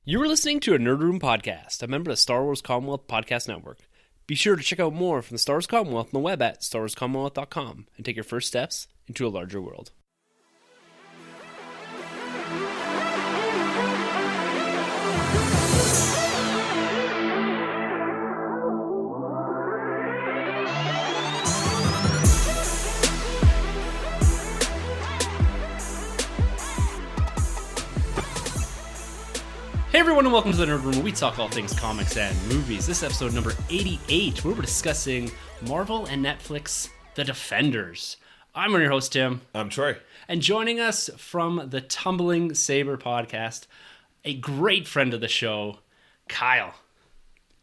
You were listening to a Nerd Room podcast, a member of the Star Wars Commonwealth Podcast Network. Be sure to check out more from the Star Wars Commonwealth on the web at starwarscommonwealth.com and take your first steps into a larger world. Hey everyone, and welcome to the Nerd Room, where we talk all things comics and movies. This is episode number 88, where we're discussing Marvel and Netflix, The Defenders. I'm your host, Tim. I'm Troy. And joining us from the Tumbling Saber podcast, a great friend of the show, Kyle.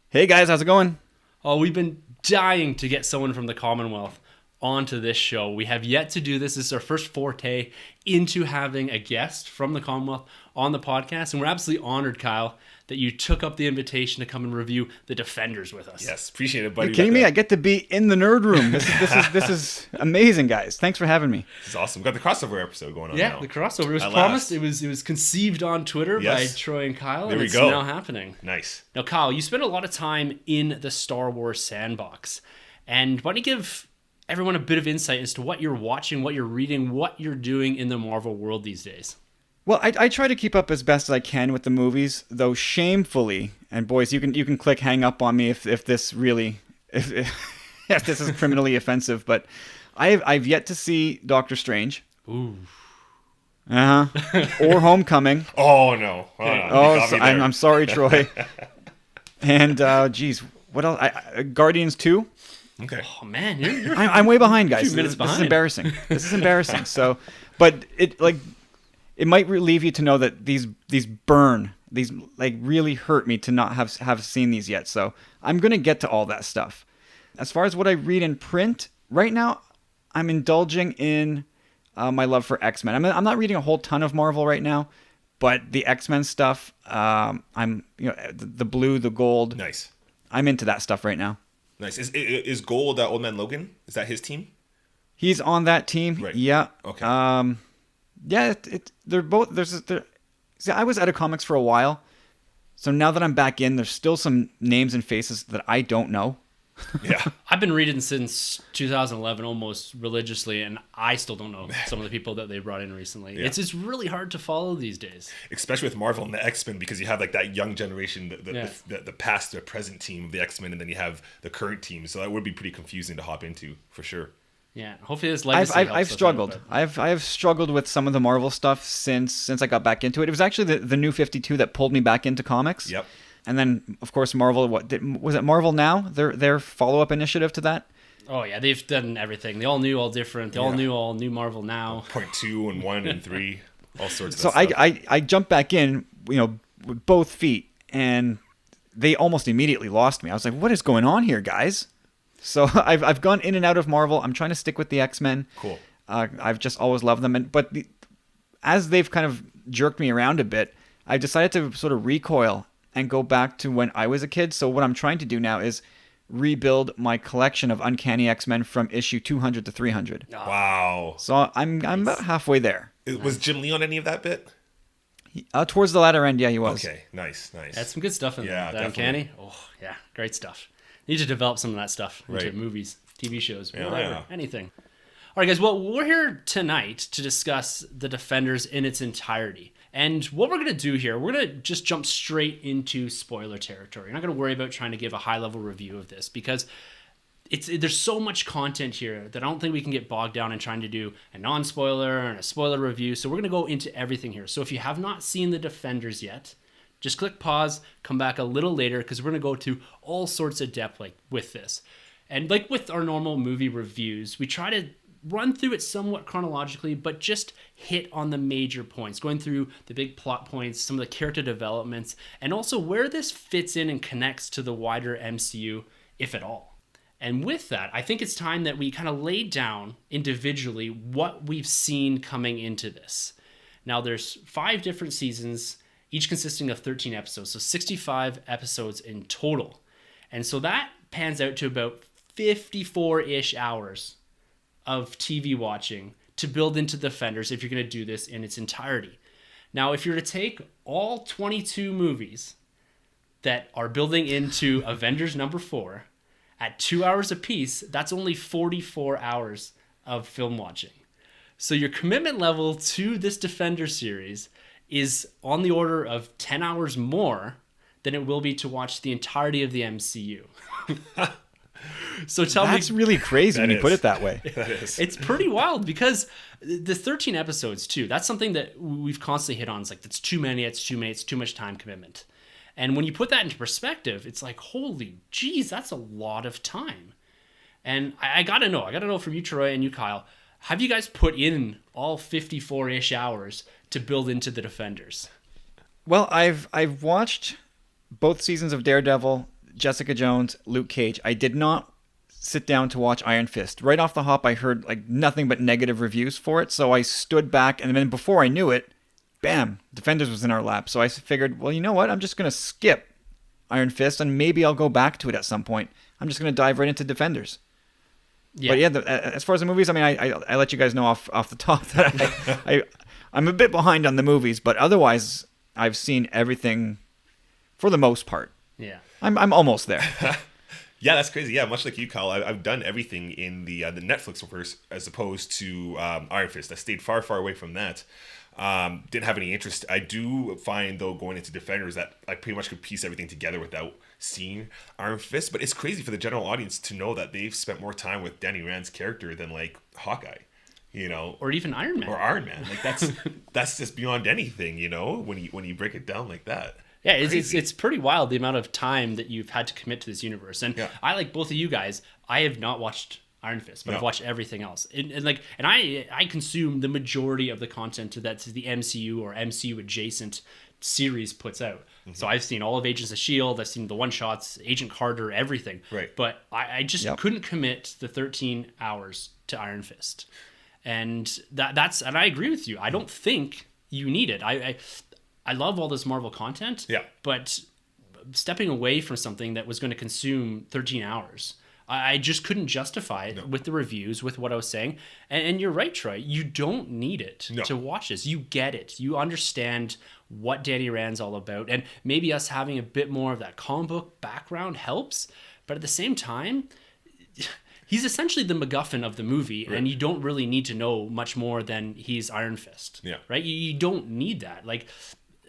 Hey guys, how's it going? Oh, we've been dying to get someone from the Commonwealth onto this show. We have yet to do this. This is our first forte into having a guest from the Commonwealth on the podcast, and we're absolutely honored, Kyle, that you took up the invitation to come and review The Defenders with us. Yes, appreciate it, buddy. Are you kidding me? I get to be in the nerd room. This is amazing, guys. Thanks for having me. This is awesome. We've got the crossover episode going on Yeah, now. the crossover. It was At promised. last. It was conceived on Twitter by Troy and Kyle, There and we it's go. now happening. Nice. Now, Kyle, you spent a lot of time in the Star Wars sandbox, and why don't you give everyone a bit of insight as to what you're watching, what you're reading, what you're doing in the Marvel world these days? Well, I try to keep up as best as I can with the movies, though shamefully, and boys, you can click hang up on me if this really if this is criminally offensive, but I've yet to see Doctor Strange. Ooh. Or Homecoming. Oh, no. I'm sorry, Troy. And geez, what else? Guardians 2. Okay. Oh man, you're I'm way behind, guys. few minutes This is behind. embarrassing. This is embarrassing. So, but it might relieve you to know that these really hurt me to not have seen these yet. So I'm gonna get to all that stuff. As far as what I read in print right now, I'm indulging in my love for X-Men. I'm not reading a whole ton of Marvel right now, but the X-Men stuff, I'm the blue, the gold. Nice. I'm into that stuff right now. Nice. Is Gold Old Man Logan? Is that his team? He's on that team. Right. Yeah. Okay. Yeah, they're both. See, I was out of comics for a while, so now that I'm back in, there's still some names and faces that I don't know. Yeah. I've been reading since 2011 almost religiously, and I still don't know some of the people that they brought in recently. Yeah. It's really hard to follow these days. Especially with Marvel and the X-Men, because you have like that young generation, the past, the present team of the X-Men, and then you have the current team. So that would be pretty confusing to hop into, for sure. Yeah, hopefully this legacy helps I've us struggled. out, I've struggled with some of the Marvel stuff since I got back into it. It was actually the New 52 that pulled me back into comics. Yep. And then, of course, Marvel. Was it Marvel Now? Their follow-up initiative to that. Oh yeah, they've done everything. They all new, all different. They all new Marvel Now. Point 2 and 1 and 3, all sorts of So stuff. I jumped back in, with both feet, and they almost immediately lost me. I was like, "What is going on here, guys?" So I've gone in and out of Marvel. I'm trying to stick with the X-Men. Cool. I've just always loved them, as they've kind of jerked me around a bit, I've decided to sort of recoil and go back to when I was a kid. So what I'm trying to do now is rebuild my collection of Uncanny X-Men from issue 200 to 300. Wow. So I'm about halfway there. Was Jim Lee on any of that bit? Towards the latter end, yeah, he was. Okay. Nice. That's some good stuff in Yeah, there. That Uncanny. Oh yeah, great stuff. Need to develop some of that stuff into Right. movies, TV shows, Yeah, whatever, yeah. anything. All right, guys. Well, we're here tonight to discuss The Defenders in its entirety. And what we're going to do here, we're going to just jump straight into spoiler territory. You're not going to worry about trying to give a high-level review of this because there's so much content here that I don't think we can get bogged down in trying to do a non-spoiler and a spoiler review. So we're going to go into everything here. So if you have not seen The Defenders yet, just click pause, come back a little later because we're going to go to all sorts of depth with this. And like with our normal movie reviews, we try to run through it somewhat chronologically, but just hit on the major points, going through the big plot points, some of the character developments, and also where this fits in and connects to the wider MCU, if at all. And with that, I think it's time that we kind of lay down individually what we've seen coming into this. Now, there's 5 different seasons, each consisting of 13 episodes, so 65 episodes in total. And so that pans out to about 54-ish hours of TV watching to build into Defenders if you're going to do this in its entirety. Now, if you're to take all 22 movies that are building into Avengers number 4 at 2 hours apiece, that's only 44 hours of film watching. So your commitment level to this Defender series is on the order of 10 hours more than it will be to watch the entirety of the MCU. So tell That's me, really crazy when you put is. it that way. That is. it's pretty wild because the 13 episodes too, that's something that we've constantly hit on. It's like, that's too many, it's too much time commitment. And when you put that into perspective, it's like, holy geez, that's a lot of time. And I gotta know from you, Troy, and you, Kyle, have you guys put in all 54-ish hours to build into the Defenders? Well, I've watched both seasons of Daredevil, Jessica Jones, Luke Cage. I did not sit down to watch Iron Fist. Right off the hop, I heard like nothing but negative reviews for it, so I stood back, and then before I knew it, bam, Defenders was in our lap. So I figured, well, you know what? I'm just going to skip Iron Fist, and maybe I'll go back to it at some point. I'm just going to dive right into Defenders. Yeah. But yeah, as far as the movies, I mean, I let you guys know off the top that I'm a bit behind on the movies, but otherwise, I've seen everything for the most part. Yeah. I'm almost there. Yeah, that's crazy. Yeah, much like you, Kyle, I've done everything in the Netflix verse as opposed to Iron Fist. I stayed far away from that. Didn't have any interest. I do find, though, going into Defenders that I pretty much could piece everything together without seeing Iron Fist. But it's crazy for the general audience to know that they've spent more time with Danny Rand's character than like Hawkeye, you know, Or even Iron Man. or Iron Man. Like that's just beyond anything, you know, when you break it down like that. Yeah, it's Crazy. pretty wild the amount of time that you've had to commit to this universe. And Yeah. I, like both of you guys, I have not watched Iron Fist, but No. I've watched everything else. And I consume the majority of the content that the MCU or MCU adjacent series puts out. Mm-hmm. So I've seen all of Agents of S.H.I.E.L.D., I've seen the one-shots, Agent Carter, everything. Right. But I just Yep. couldn't commit the 13 hours to Iron Fist. And and I agree with you. I don't think you need it. I love all this Marvel content. Yeah. But stepping away from something that was going to consume 13 hours, I just couldn't justify it with the reviews, with what I was saying. And you're right, Troy. You don't need it No. to watch this. You get it. You understand what Danny Rand's all about. And maybe us having a bit more of that comic book background helps. But at the same time, he's essentially the MacGuffin of the movie, and you don't really need to know much more than he's Iron Fist. Yeah. Right? You don't need that. Like,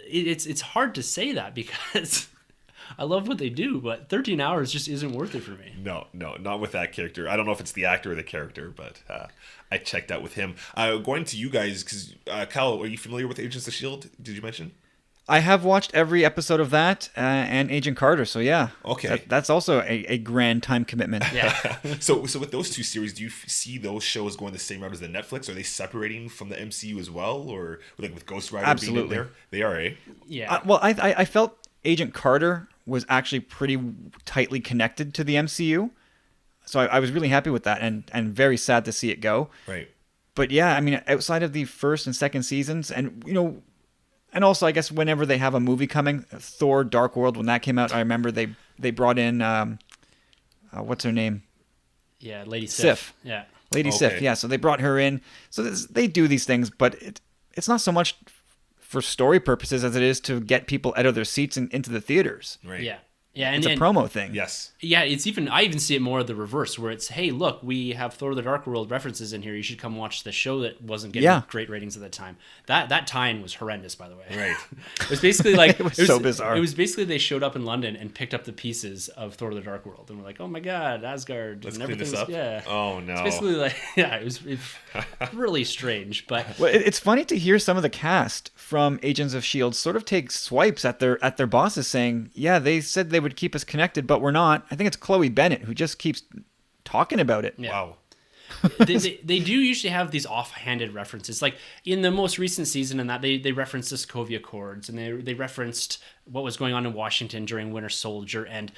it's hard to say that because I love what they do, but 13 hours just isn't worth it for me. No, not with that character. I don't know if it's the actor or the character, but I checked out with him. Going to you guys, because Kyle, are you familiar with Agents of S.H.I.E.L.D.? Did you mention? I have watched every episode of that and Agent Carter, so yeah. Okay. That's also a grand time commitment. Yeah. So with those two series, do you see those shows going the same route as the Netflix? Are they separating from the MCU as well, or like with Ghost Rider being in Absolutely. there? They are, eh? Yeah. Well, I felt Agent Carter was actually pretty tightly connected to the MCU, so I was really happy with that, and very sad to see it go. Right. But yeah, I mean, outside of the first and second seasons, and you know, and also I guess whenever they have a movie coming, Thor: Dark World, when that came out, I remember they brought in what's her name, Yeah, Lady Sif. Yeah. Lady Okay. Sif. Yeah, so they brought her in. So they do these things, but it's not so much for story purposes as it is to get people out of their seats and into the theaters. Right. Yeah. Yeah, and It's a and- promo thing. Yes. Yeah, I even see it more of the reverse, where it's, hey, look, we have Thor: The Dark World references in here. You should come watch the show that wasn't getting Yeah. great ratings at the time. That tie-in was horrendous, by the way. Right. It was basically like It was so bizarre. It was basically they showed up in London and picked up the pieces of Thor: The Dark World, and we're like, oh my god, Asgard, Let's and clean this everything's up. yeah. Oh no. It's basically like it was really strange, but Well, it's funny to hear some of the cast from Agents of S.H.I.E.L.D. sort of take swipes at their bosses, saying, "Yeah, they said they would keep us connected, but we're not." I think it's Chloe Bennett who just keeps talking about it. yeah. Wow. they do usually have these offhanded references. Like in the most recent season, and that they referenced the Sokovia Accords, and they referenced what was going on in Washington during Winter Soldier, and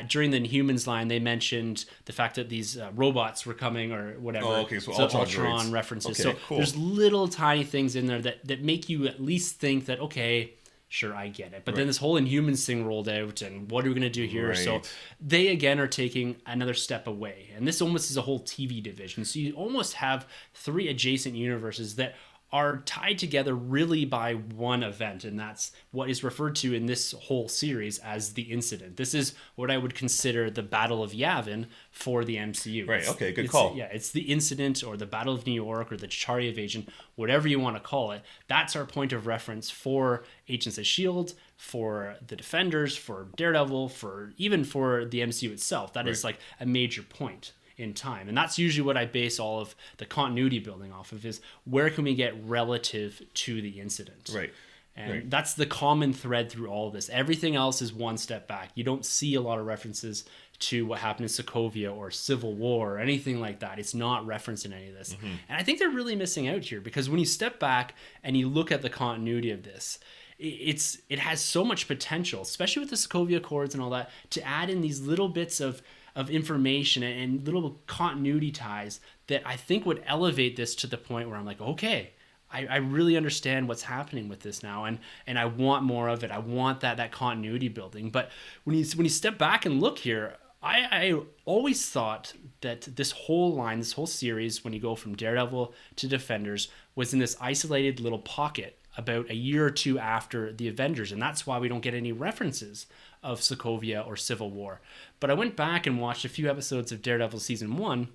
during the Inhumans line, they mentioned the fact that these robots were coming or whatever. Oh, okay, so Ultron droids. references. Okay, so cool. there's little tiny things in there that make you at least think that, okay, sure, I get it. But then Right. this whole Inhumans thing rolled out, and what are we going to do here? So Right. they, again, are taking another step away. And this almost is a whole TV division. So you almost have three adjacent universes that are tied together really by one event, and that's what is referred to in this whole series as the incident. This is what I would consider the Battle of Yavin for the MCU. Right, okay, good It's- call. Yeah, it's the incident or the Battle of New York or the Chitauri Invasion, whatever you want to call it. That's our point of reference for Agents of S.H.I.E.L.D., for the Defenders, for Daredevil, even for the MCU itself. That is Right. like a major point in time. And that's usually what I base all of the continuity building off of, is where can we get relative to the incident. Right. And Right. that's the common thread through all of this. Everything else is one step back. You don't see a lot of references to what happened in Sokovia or Civil War or anything like that. It's not referenced in any of this. And I think they're really missing out here, because when you step back and you look at the continuity of this, it has so much potential, especially with the Sokovia Accords and all that, to add in these little bits of information and little continuity ties that I think would elevate this to the point where I'm like, okay, I really understand what's happening with this now, and I want more of it. I want that continuity building. But when you step back and look here, I always thought that this whole line, this whole series, when you go from Daredevil to Defenders, was in this isolated little pocket about a year or two after the Avengers, and that's why we don't get any references of Sokovia or Civil War. But I went back and watched a few episodes of Daredevil season 1,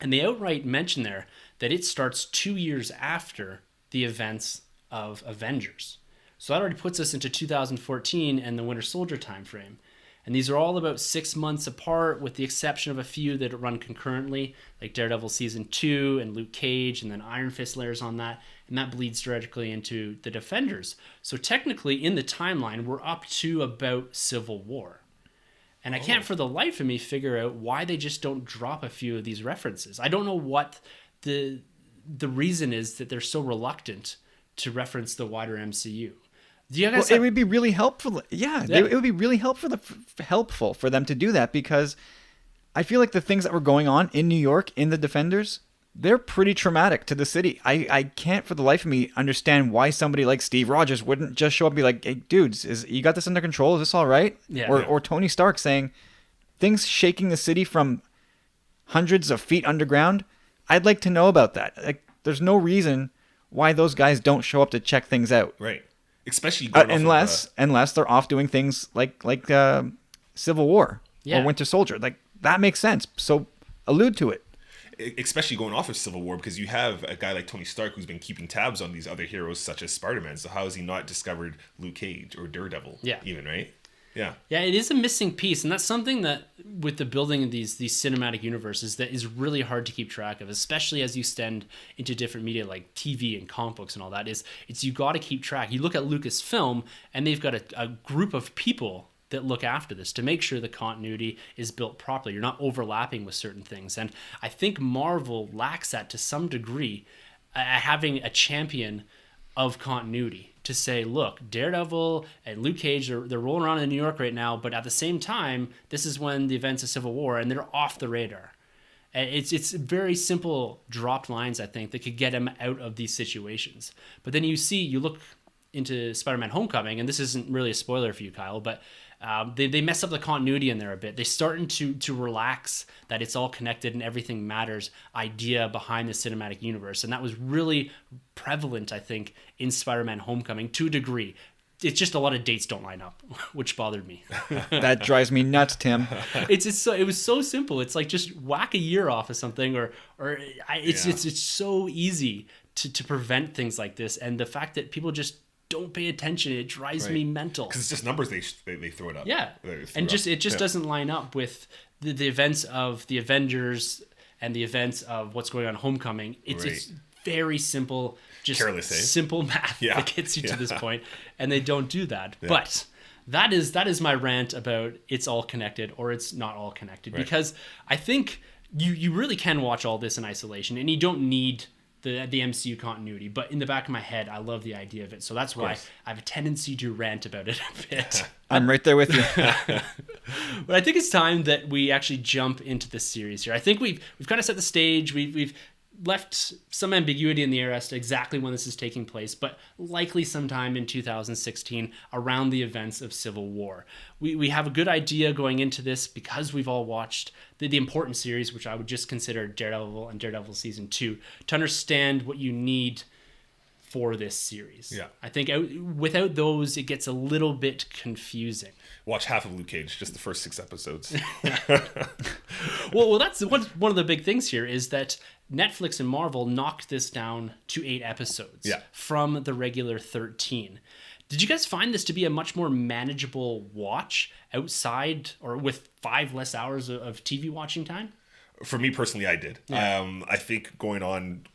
and they outright mention there that it starts 2 years after the events of Avengers. So that already puts us into 2014 and the Winter Soldier timeframe. And these are all about 6 months apart, with the exception of a few that run concurrently, like Daredevil season 2 and Luke Cage, and then Iron Fist layers on that, and that bleeds directly into the Defenders. So technically, in the timeline, we're up to about Civil War. And I can't for the life of me figure out why they just don't drop a few of these references. I don't know what the reason is that they're so reluctant to reference the wider MCU. Do you guys Well, it would be really helpful. Yeah, Yeah. it would be really helpful for them to do that, because I feel like the things that were going on in New York in the Defenders, they're pretty traumatic to the city. I can't for the life of me understand why somebody like Steve Rogers wouldn't just show up and be like, "Hey, dudes, you got this under control? Is this all right?" Yeah. Or Tony Stark saying, "Things shaking the city from hundreds of feet underground. I'd like to know about that." Like, there's no reason why those guys don't show up to check things out. Right. Especially going off Unless they're off doing things like Civil War Yeah. or Winter Soldier. Like, that makes sense. So allude to it. especially going off of Civil War, because you have a guy like Tony Stark who's been keeping tabs on these other heroes such as Spider-Man. So how has he not discovered Luke Cage or Daredevil? Yeah. Even, right? Yeah. Yeah, it is a missing piece, and that's something that with the building of these cinematic universes that is really hard to keep track of, especially as you extend into different media like TV and comic books and all that. It's you got to keep track. You look at Lucasfilm, and they've got a group of people that look after this to make sure the continuity is built properly. You're not overlapping with certain things, and I think Marvel lacks that to some degree, having a champion of continuity to say, look, Daredevil and Luke Cage, they're rolling around in New York right now, but at the same time, this is when the events of Civil War, and they're off the radar. And it's very simple dropped lines, I think, that could get him out of these situations. But then you look into Spider-Man Homecoming, and this isn't really a spoiler for you, Kyle, but they mess up the continuity in there a bit. They're starting to relax that it's all connected and everything matters idea behind the cinematic universe. And that was really prevalent, I think, in Spider-Man Homecoming to a degree. It's just a lot of dates don't line up, which bothered me. That drives me nuts, Tim. It was so simple. It's like just whack a year off of something, it's so easy to prevent things like this. And the fact that people just don't pay attention, it drives me mental. Because it's just numbers they throw it up. Yeah, and it just doesn't line up with the events of the Avengers and the events of what's going on in Homecoming. It's very simple, just Careless, eh? simple math that gets you to this point, and they don't do that. Yeah. But that is my rant about it's all connected or it's not all connected, because I think you really can watch all this in isolation, and you don't need the MCU continuity, but in the back of my head, I love the idea of it. So that's why I have a tendency to rant about it a bit. I'm right there with you. But I think it's time that we actually jump into this series here. I think we've kind of set the stage. We've left some ambiguity in the air as to exactly when this is taking place, but likely sometime in 2016 around the events of Civil War. We have a good idea going into this because we've all watched the important series, which I would just consider Daredevil and Daredevil Season 2, to understand what you need for this series. Yeah. I think without those, it gets a little bit confusing. Watch half of Luke Cage, just the first 6 episodes. Well, that's one of the big things here is that Netflix and Marvel knocked this down to 8 episodes from the regular 13. Did you guys find this to be a much more manageable watch outside or with 5 less hours of TV watching time? For me personally, I did. Yeah. I think going on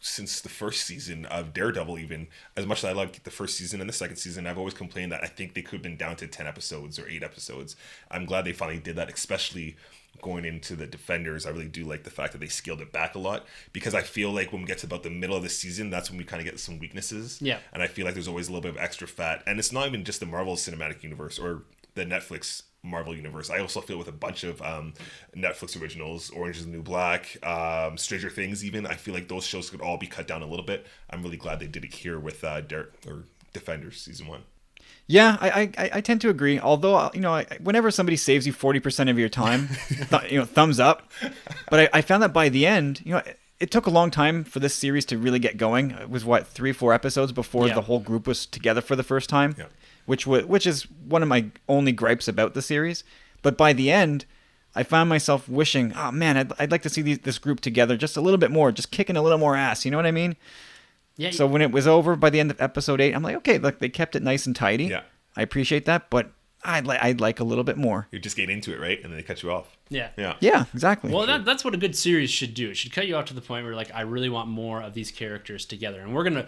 since the first season of Daredevil, even as much as I loved the first season and the second season, I've always complained that I think they could have been down to 10 episodes or 8 episodes. I'm glad they finally did that, especially going into the Defenders. I really do like the fact that they scaled it back a lot, because I feel like when we get to about the middle of the season, that's when we kind of get some weaknesses. Yeah. And I feel like there's always a little bit of extra fat. And it's not even just the Marvel Cinematic Universe or the Netflix Marvel Universe. I also feel with a bunch of Netflix originals, Orange is the New Black, Stranger Things even, I feel like those shows could all be cut down a little bit. I'm really glad they did it here with Defenders Season 1. Yeah, I tend to agree. Although, whenever somebody saves you 40% of your time, thumbs up. But I found that by the end, it took a long time for this series to really get going. It was 3-4 episodes before the whole group was together for the first time, which is one of my only gripes about the series. But by the end, I found myself wishing, oh man, I'd like to see this group together just a little bit more, just kicking a little more ass. You know what I mean? Yeah. So when it was over by the end of episode 8, I'm like, okay, look, they kept it nice and tidy. Yeah. I appreciate that, but I'd like a little bit more. You just get into it, right? And then they cut you off. Yeah. Yeah, exactly. Well, that's what a good series should do. It should cut you off to the point where, like, I really want more of these characters together. And we're going to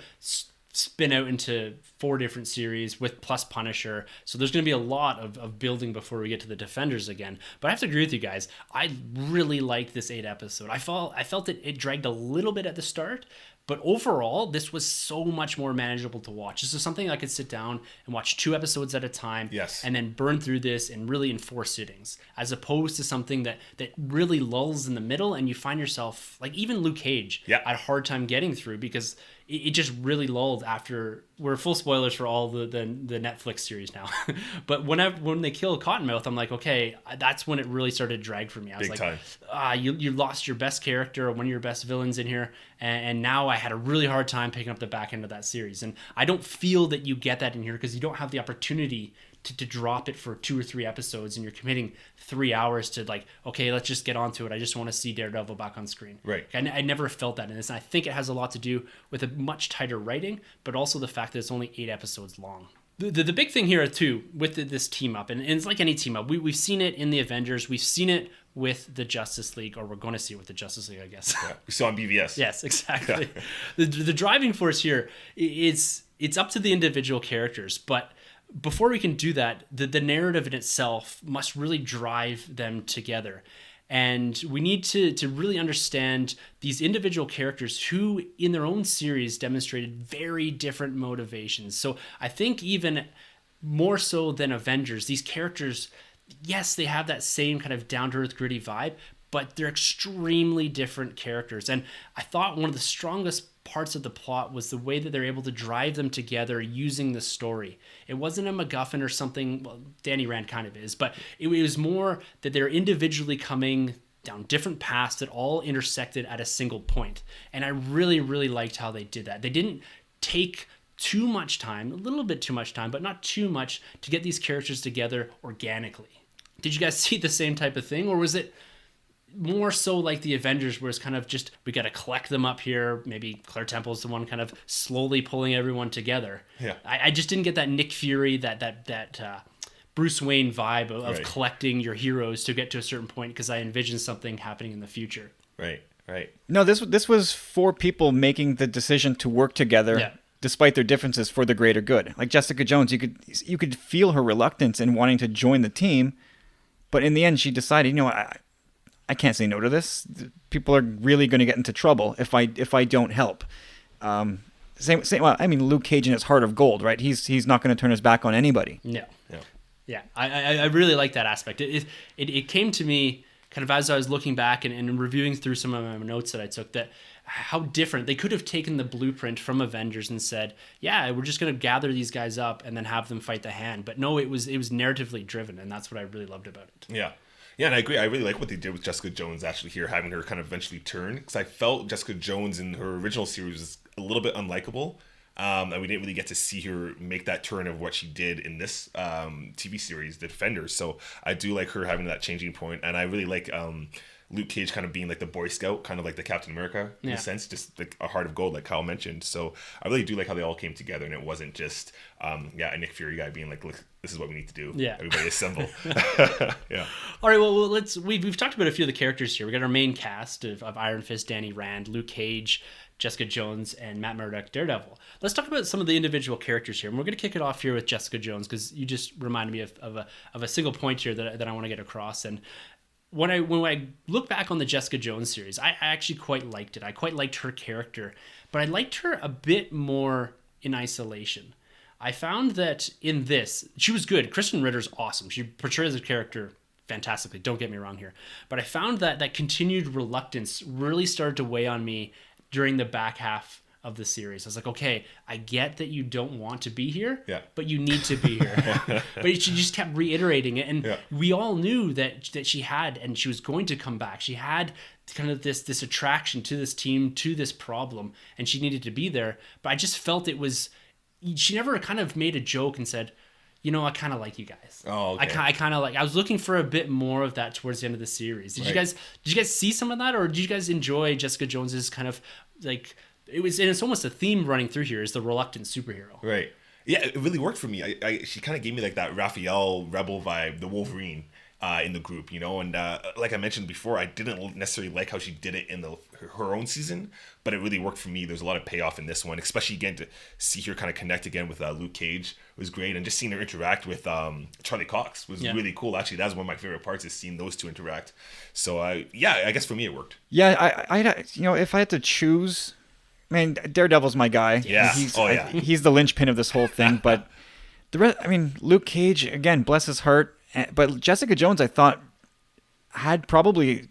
spin out into 4 different series with plus Punisher. So there's going to be a lot of building before we get to the Defenders again. But I have to agree with you guys. I really liked this 8 episode. I felt it dragged a little bit at the start. But overall, this was so much more manageable to watch. This is something I could sit down and watch 2 episodes at a time, and then burn through this and really in 4 sittings, as opposed to something that really lulls in the middle and you find yourself, like even Luke Cage, I had a hard time getting through because it just really lulled after. We're full spoilers for all the Netflix series now. But when they kill Cottonmouth, I'm like, okay, that's when it really started to drag for me. I was Big like, time. You lost your best character, one of your best villains in here, and now I had a really hard time picking up the back end of that series. And I don't feel that you get that in here because you don't have the opportunity to drop it for 2 or 3 episodes, and you're committing 3 hours to, like, okay, let's just get on to it. I just want to see Daredevil back on screen. Right. I never felt that in this. And I think it has a lot to do with a much tighter writing, but also the fact that it's only 8 episodes long. The big thing here, too, with this team up, and it's like any team up, we've seen it in the Avengers, we've seen it with the Justice League, or we're going to see it with the Justice League, I guess. Yeah. We saw on BVS. Yes, exactly. The driving force here, it's up to the individual characters, but before we can do that, the narrative in itself must really drive them together. And we need to really understand these individual characters who, in their own series, demonstrated very different motivations. So I think even more so than Avengers, these characters, yes, they have that same kind of down-to-earth, gritty vibe, but they're extremely different characters. And I thought one of the strongest parts of the plot was the way that they're able to drive them together using the story. It wasn't a MacGuffin or something. Well, Danny Rand kind of is, but it was more that they're individually coming down different paths that all intersected at a single point. And I really, really liked how they did that. They didn't take too much time, a little bit too much time, but not too much, to get these characters together organically. Did you guys see the same type of thing, or was it more so like the Avengers, where it's kind of just, we got to collect them up here? Maybe Claire Temple's the one kind of slowly pulling everyone together. Yeah. I just didn't get that Nick Fury, that Bruce Wayne vibe of collecting your heroes to get to a certain point, because I envisioned something happening in the future. Right. No, this was 4 people making the decision to work together, despite their differences, for the greater good. Like Jessica Jones, you could feel her reluctance in wanting to join the team, but in the end, she decided, I can't say no to this. People are really going to get into trouble if I don't help. Same. Well, I mean, Luke Cage in his heart of gold, right? He's not going to turn his back on anybody. No. Yeah. I really like that aspect. It came to me kind of as I was looking back and reviewing through some of my notes that I took, that how different they could have taken the blueprint from Avengers and said, yeah, we're just going to gather these guys up and then have them fight the hand. But no, it was narratively driven, and that's what I really loved about it. Yeah. Yeah, and I agree. I really like what they did with Jessica Jones actually here, having her kind of eventually turn, because I felt Jessica Jones in her original series was a little bit unlikable. And we didn't really get to see her make that turn of what she did in this TV series, The Defenders. So I do like her having that changing point, and I really like Luke Cage kind of being like the Boy Scout, kind of like the Captain America in a sense, just like a heart of gold, like Kyle mentioned. So I really do like how they all came together, and it wasn't just a Nick Fury guy being like, look, this is what we need to do. Yeah. Everybody assemble. Yeah. All right, well, we've talked about a few of the characters here. We got our main cast of Iron Fist, Danny Rand, Luke Cage, Jessica Jones, and Matt Murdock, Daredevil. Let's talk about some of the individual characters here. And we're going to kick it off here with Jessica Jones, because you just reminded me of a single point here that I want to get across. And when I look back on the Jessica Jones series, I actually quite liked it. I quite liked her character, but I liked her a bit more in isolation. I found that in this, she was good. Kristen Ritter's awesome. She portrays the character fantastically. Don't get me wrong here. But I found that continued reluctance really started to weigh on me during the back half of the series. I was like, okay, I get that you don't want to be here, but you need to be here. But she just kept reiterating it. And we all knew that she had, and she was going to come back. She had kind of this attraction to this team, to this problem, and she needed to be there. But I just felt she never kind of made a joke and said, you know, I kind of like you guys. Oh, okay. I kind of like. I was looking for a bit more of that towards the end of the series. Did you guys see some of that, or did you guys enjoy Jessica Jones's kind of like it was? And it's almost a theme running through here is the reluctant superhero. Right. Yeah, it really worked for me. She kind of gave me like that Raphael Rebel vibe, the Wolverine in the group, you know. And like I mentioned before, I didn't necessarily like how she did it in her own season, but it really worked for me. There's a lot of payoff in this one, especially again to see her kind of connect again with Luke Cage was great, and just seeing her interact with Charlie Cox was really cool. Actually, that was one of my favorite parts, is seeing those two interact. So I guess for me it worked. Yeah, I you know, if I had to choose, I mean, Daredevil's my guy. Yeah. He's the linchpin of this whole thing. But the rest, I mean, Luke Cage, again, bless his heart. But Jessica Jones, I thought, had probably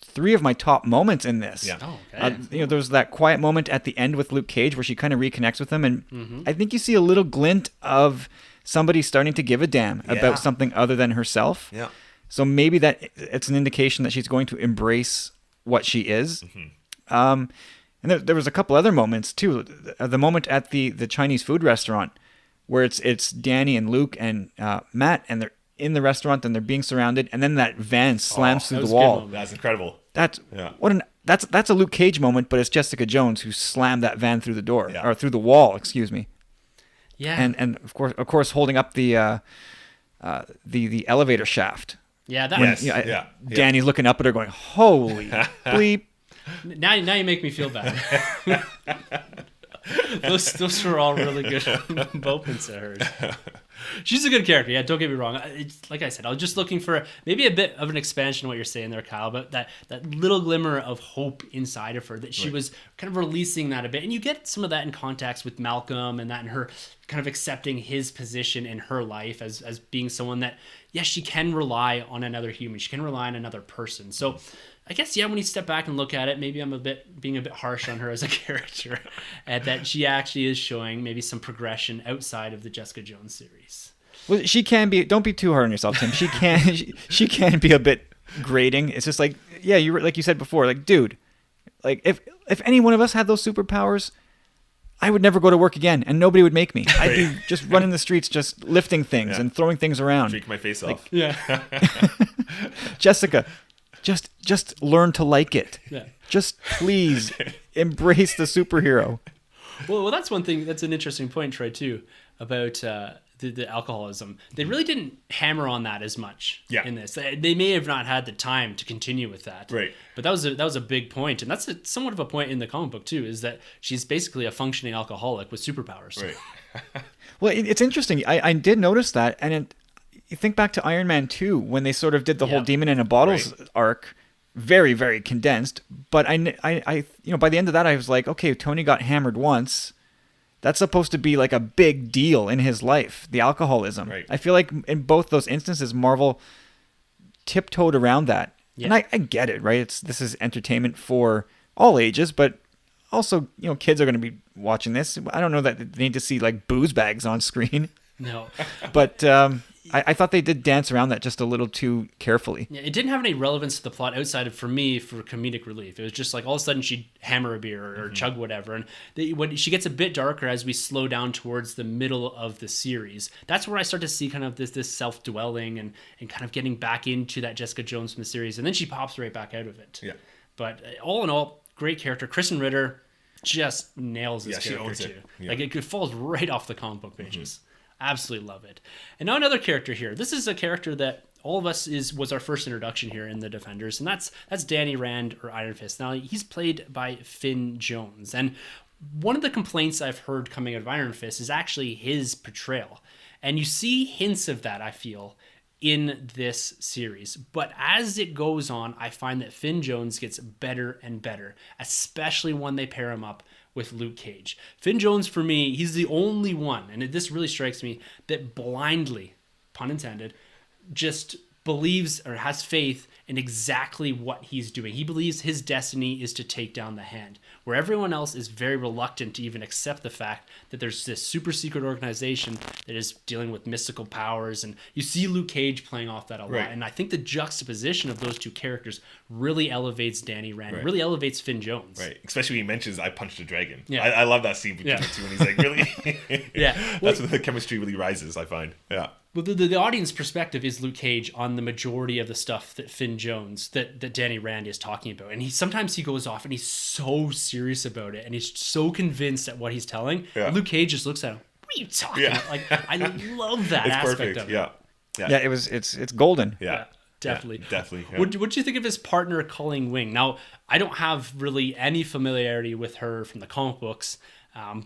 3 of my top moments in this. Yeah. Oh, okay. You know, there was that quiet moment at the end with Luke Cage where she kind of reconnects with him, and I think you see a little glint of somebody starting to give a damn about something other than herself. Yeah. So maybe that it's an indication that she's going to embrace what she is. And there was a couple other moments too. The moment at the Chinese food restaurant where it's Danny and Luke and Matt, and they're in the restaurant and they're being surrounded, and then that van slams through the wall. That's incredible. That's a Luke Cage moment, but it's Jessica Jones who slammed that van through the door or through the wall. Excuse me. Yeah. And of course, holding up the elevator shaft. Yeah. That. Yes. Danny's looking up at her, going, "Holy bleep!" Now you make me feel bad. Those were all really good moments of hers. She's a good character. Yeah, don't get me wrong. It's, like I said, I was just looking for maybe a bit of an expansion of what you're saying there, Kyle, but that little glimmer of hope inside of her, that she was kind of releasing that a bit. And you get some of that in context with Malcolm, and that in her kind of accepting his position in her life as being someone that, yes, she can rely on another human. She can rely on another person. So I guess, when you step back and look at it, maybe I'm being a bit harsh on her as a character, and that she actually is showing maybe some progression outside of the Jessica Jones series. Well, she can be. Don't be too hard on yourself, Tim. She can. she can be a bit grating. It's just like, like you said before, like, dude, like if any one of us had those superpowers, I would never go to work again, and nobody would make me. I'd be just running the streets, just lifting things and throwing things around. Freak my face off. Yeah. Jessica, just learn to like it. Yeah. Just please embrace the superhero. Well, that's one thing. That's an interesting point, Troy, too, about the alcoholism. They really didn't hammer on that as much in this. They may have not had the time to continue with that. Right. But that was a big point, and that's somewhat of a point in the comic book too. Is that she's basically a functioning alcoholic with superpowers. Right. Well, it's interesting. I did notice that, and you think back to Iron Man 2 when they sort of did the whole Demon in a Bottles arc, very, very condensed. But I by the end of that, I was like, okay, Tony got hammered once. That's supposed to be like a big deal in his life, the alcoholism. Right. I feel like in both those instances, Marvel tiptoed around that. Yeah. And I get it, right? This is entertainment for all ages, but also, kids are going to be watching this. I don't know that they need to see like booze bags on screen. No. But I thought they did dance around that just a little too carefully. Yeah, it didn't have any relevance to the plot outside of, for me, for comedic relief. It was just like all of a sudden she'd hammer a beer or chug whatever. And when she gets a bit darker as we slow down towards the middle of the series, that's where I start to see kind of this self-dwelling and kind of getting back into that Jessica Jones from the series. And then she pops right back out of it. Yeah. But all in all, great character. Kristen Ritter just nails this she character owns too. it. Yeah. Like it falls right off the comic book pages. Absolutely love it. And now another character here. This is a character that all of us was our first introduction here in the Defenders, and that's Danny Rand, or Iron Fist. Now he's played by Finn Jones, and one of the complaints I've heard coming out of Iron Fist is actually his portrayal, and you see hints of that, I feel, in this series. But as it goes on, I find that Finn Jones gets better and better, especially when they pair him up with Luke Cage. Finn Jones, for me, he's the only one, and this really strikes me, that blindly, pun intended, just believes or has faith in exactly what he's doing. He believes his destiny is to take down the Hand, where everyone else is very reluctant to even accept the fact that there's this super secret organization that is dealing with mystical powers. And you see Luke Cage playing off that a lot. Right. And I think the juxtaposition of those two characters really elevates Danny Rand, Right. really elevates Finn Jones. Right, especially when he mentions "I punched a dragon." Yeah. I love that scene between Yeah. the two, and he's like, "Really?" Yeah. That's when the chemistry really rises. I find. Yeah. Well, the audience perspective is Luke Cage on the majority of the stuff that Finn Jones, that Danny Rand is talking about. And sometimes he goes off and he's so serious about it and he's so convinced at what he's telling. Yeah. Luke Cage just looks at him, what are you talking Yeah. about? Like, I love that It's aspect perfect. of it. Yeah. Yeah, it's golden. Yeah. Definitely. Yeah, definitely. Yeah. What do you think of his partner, Colleen Wing? Now, I don't have really any familiarity with her from the comic books,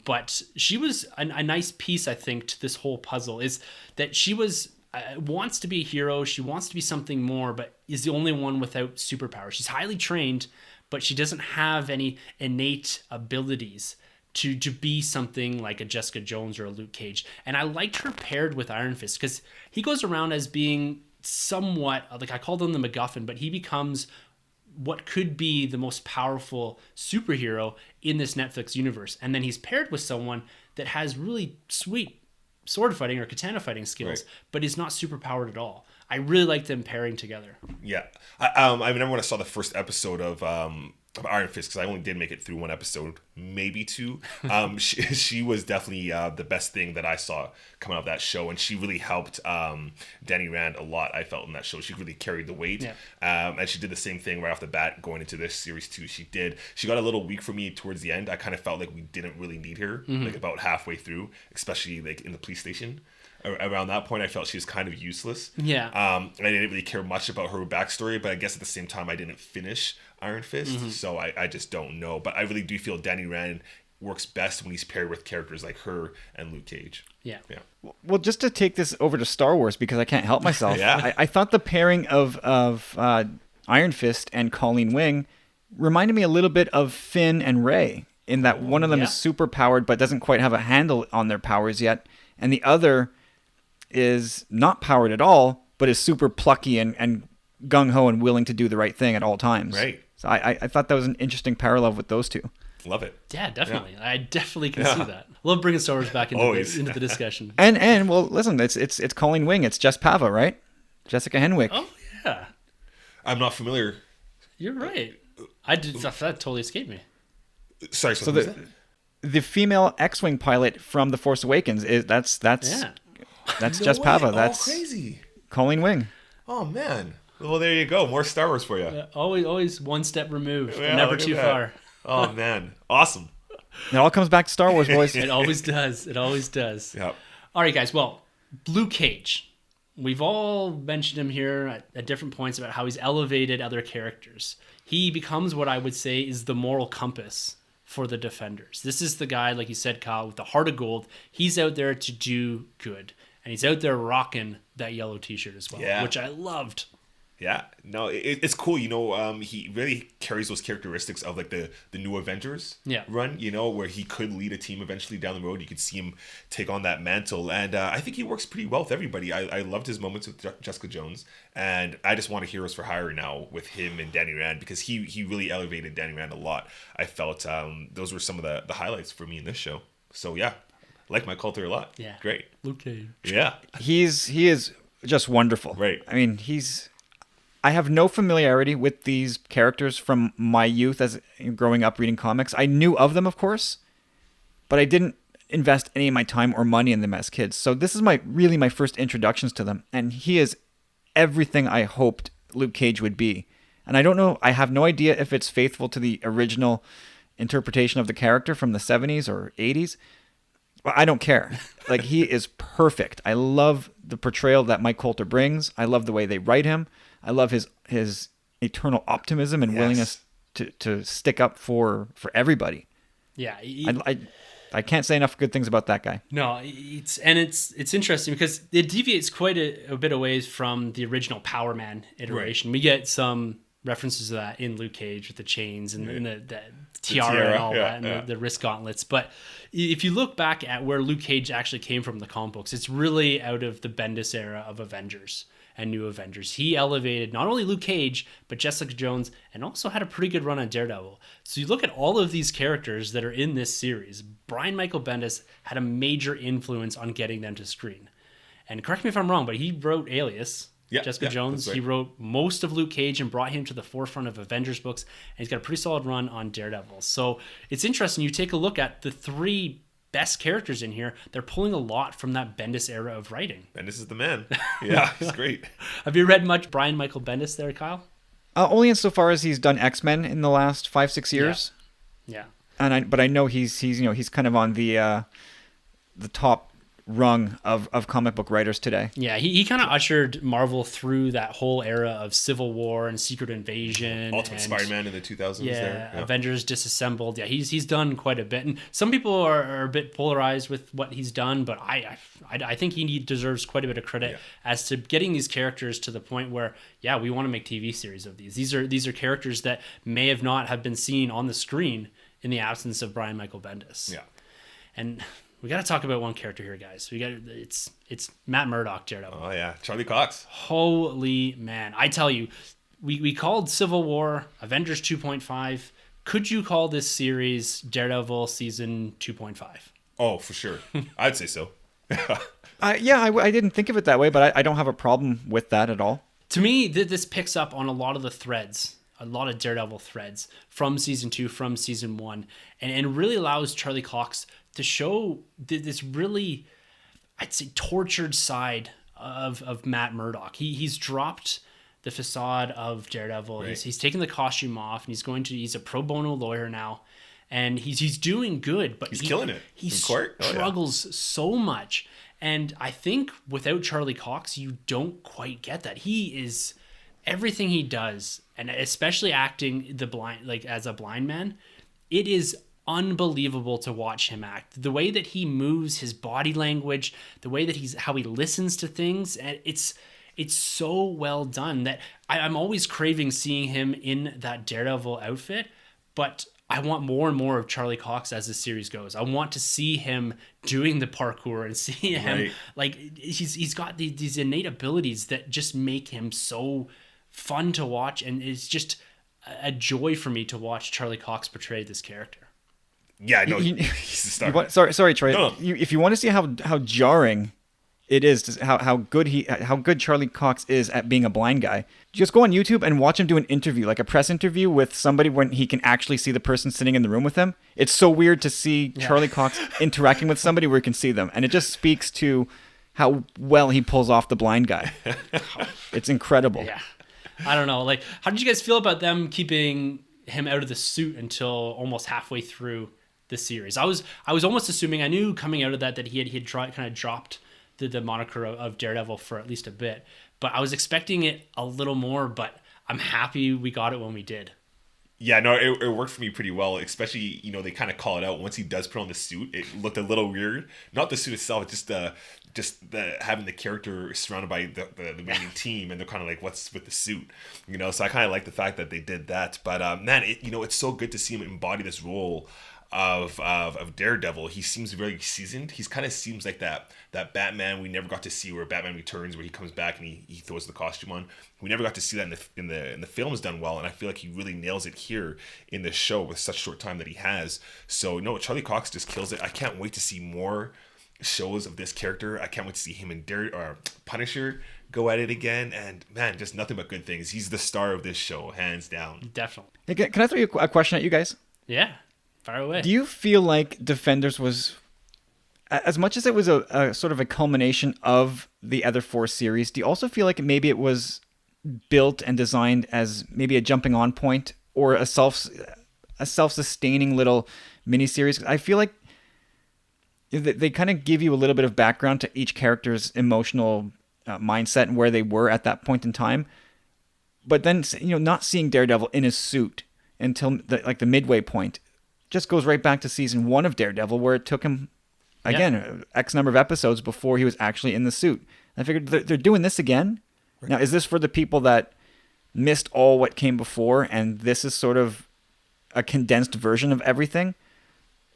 but she was a nice piece, I think, to this whole puzzle, is that she wants to be a hero, she wants to be something more, but is the only one without superpowers. She's highly trained, but she doesn't have any innate abilities to be something like a Jessica Jones or a Luke Cage. And I liked her paired with Iron Fist because he goes around as being somewhat, like I called him the MacGuffin, but he becomes what could be the most powerful superhero in this Netflix universe. And then he's paired with someone that has really sweet sword fighting or katana fighting skills, Right. but is not super powered at all. I really like them pairing together. Yeah, I remember when I saw the first episode of Iron Fist, because I only did make it through one episode, maybe two. She was definitely the best thing that I saw coming out of that show, and she really helped Danny Rand a lot. I felt in that show, she really carried the weight, and she did the same thing right off the bat going into this series too. She got a little weak for me towards the end. I kind of felt like we didn't really need her, like about halfway through, especially like in the police station. Around that point, I felt she was kind of useless. Yeah. I didn't really care much about her backstory, but I guess at the same time, I didn't finish Iron Fist, so I just don't know. But I really do feel Danny Rand works best when he's paired with characters like her and Luke Cage. Yeah. Well, just to take this over to Star Wars, because I can't help myself. Yeah. I thought the pairing of Iron Fist and Colleen Wing reminded me a little bit of Finn and Rey, in that one of them is super powered but doesn't quite have a handle on their powers yet, and the other is not powered at all, but is super plucky and gung-ho and willing to do the right thing at all times. Right. So I thought that was an interesting parallel with those two. Love it. Yeah, definitely. I definitely can see that. Love bringing Star Wars back into the discussion. And well, listen, it's Colleen Wing, it's Jess Pava, right? Jessica Henwick. Oh, yeah. I'm not familiar. You're right. That totally escaped me. Sorry, So what was that? the female X-wing pilot from The Force Awakens that's Yeah. That's No Jess way. Pava. Oh, That's crazy. Colleen Wing. Oh man. Well, there you go. More Star Wars for you. Always one step removed, Yeah, but never look at too that. far. Oh man. Awesome. It all comes back to Star Wars, boys. It always does. It always does. Yeah. All right, guys. Well, Luke Cage. We've all mentioned him here at different points about how he's elevated other characters. He becomes what I would say is the moral compass for the Defenders. This is the guy, like you said, Kyle, with the heart of gold. He's out there to do good. And he's out there rocking that yellow t-shirt as well, which I loved. Yeah, no, it's cool. You know, he really carries those characteristics of like the new Avengers run. You know, where he could lead a team eventually down the road. You could see him take on that mantle, and I think he works pretty well with everybody. I loved his moments with Jessica Jones, and I just want a Heroes for Hire now with him and Danny Rand, because he really elevated Danny Rand a lot. I felt those were some of the highlights for me in this show. So yeah, like my culture a lot. Yeah, great. Luke Cage. Yeah, He is just wonderful. Right. I mean, I have no familiarity with these characters from my youth as growing up reading comics. I knew of them, of course, but I didn't invest any of my time or money in them as kids. So this is really my first introductions to them, and he is everything I hoped Luke Cage would be. And I don't know, I have no idea if it's faithful to the original interpretation of the character from the 70s or 80s. But I don't care. Like, he is perfect. I love the portrayal that Mike Coulter brings. I love the way they write him. I love his eternal optimism and willingness to stick up for everybody. Yeah. I can't say enough good things about that guy. No, it's interesting because it deviates quite a bit away from the original Power Man iteration. Right. We get some references to that in Luke Cage with the chains and, and the tiara and all that, and the wrist gauntlets. But if you look back at where Luke Cage actually came from in the comic books, it's really out of the Bendis era of Avengers and New Avengers. He elevated not only Luke Cage, but Jessica Jones, and also had a pretty good run on Daredevil. So you look at all of these characters that are in this series, Brian Michael Bendis had a major influence on getting them to screen. And correct me if I'm wrong, but he wrote Alias, Jessica Jones. Right. He wrote most of Luke Cage and brought him to the forefront of Avengers books, and he's got a pretty solid run on Daredevil. So it's interesting. You take a look at the three best characters in here. They're pulling a lot from that Bendis era of writing. Bendis is the man. Yeah, he's great. Have you read much Brian Michael Bendis there, Kyle? Only insofar as he's done X-Men in the last 5-6 years. Yeah. But I know he's kind of on the top rung of comic book writers today. Yeah, he kind of ushered Marvel through that whole era of Civil War and Secret Invasion, Ultimate Spider-Man in the 2000s. Yeah, Avengers Disassembled. Yeah, he's done quite a bit, and some people are a bit polarized with what he's done, but I think he deserves quite a bit of credit as to getting these characters to the point where we want to make TV series of these. These are characters that may have not have been seen on the screen in the absence of Brian Michael Bendis. Yeah, and we got to talk about one character here, guys. It's Matt Murdock, Daredevil. Oh yeah, Charlie Cox. Holy man! I tell you, we called Civil War Avengers 2.5. Could you call this series Daredevil season 2.5? Oh, for sure. I'd say so. I didn't think of it that way, but I don't have a problem with that at all. To me, this picks up on a lot of the threads. A lot of Daredevil threads from season 2, from season 1, and really allows Charlie Cox to show this really, I'd say, tortured side of Matt Murdock. He's dropped the facade of Daredevil. Right. He's taken the costume off, and he's a pro bono lawyer now, and he's doing good, but he's killing it. He struggles so much, and I think without Charlie Cox, you don't quite get that. He is everything he does, and especially acting as a blind man. It is unbelievable to watch him act. The way that he moves, his body language, the way that how he listens to things, and it's so well done that I'm always craving seeing him in that Daredevil outfit, but I want more and more of Charlie Cox as the series goes. I want to see him doing the parkour and see him he's got these innate abilities that just make him so fun to watch, and it's just a joy for me to watch Charlie Cox portray this character. Yeah, no, he's a star. Sorry, Troy. No. If you want to see how jarring it is, how good Charlie Cox is at being a blind guy, just go on YouTube and watch him do an interview, like a press interview with somebody when he can actually see the person sitting in the room with him. It's so weird to see Charlie Cox interacting with somebody where he can see them, and it just speaks to how well he pulls off the blind guy. It's incredible. Yeah, I don't know. How did you guys feel about them keeping him out of the suit until almost halfway through the series? I was almost assuming, I knew coming out of that he had kind of dropped the moniker of Daredevil for at least a bit, but I was expecting it a little more, but I'm happy we got it when we did. Yeah, no, it worked for me pretty well, especially, they kind of call it out. Once he does put on the suit, it looked a little weird. Not the suit itself, just the having the character surrounded by the remaining team, and they're kind of like, what's with the suit? So I kind of like the fact that they did that. But man, it's so good to see him embody this role of Daredevil. He seems very seasoned. He's kind of seems like that Batman we never got to see, where Batman Returns, where he comes back and he throws the costume on. We never got to see that in the film is done well, and I feel like he really nails it here in the show with such short time that he has. So no, Charlie Cox just kills it. I can't wait to see more shows of this character. I can't wait to see him in Punisher, go at it again, and man, just nothing but good things. He's the star of this show, hands down. Definitely. Hey, can I throw you a question at you guys? Yeah. Fire away. Do you feel like Defenders was, as much as it was a sort of a culmination of the other 4 series, do you also feel like maybe it was built and designed as maybe a jumping on point or a self-sustaining little miniseries? I feel like they kind of give you a little bit of background to each character's emotional mindset and where they were at that point in time. But then, not seeing Daredevil in his suit until the midway point just goes right back to season 1 of Daredevil, where it took him, again, X number of episodes before he was actually in the suit. I figured they're doing this again. Right. Now, is this for the people that missed all what came before, and this is sort of a condensed version of everything?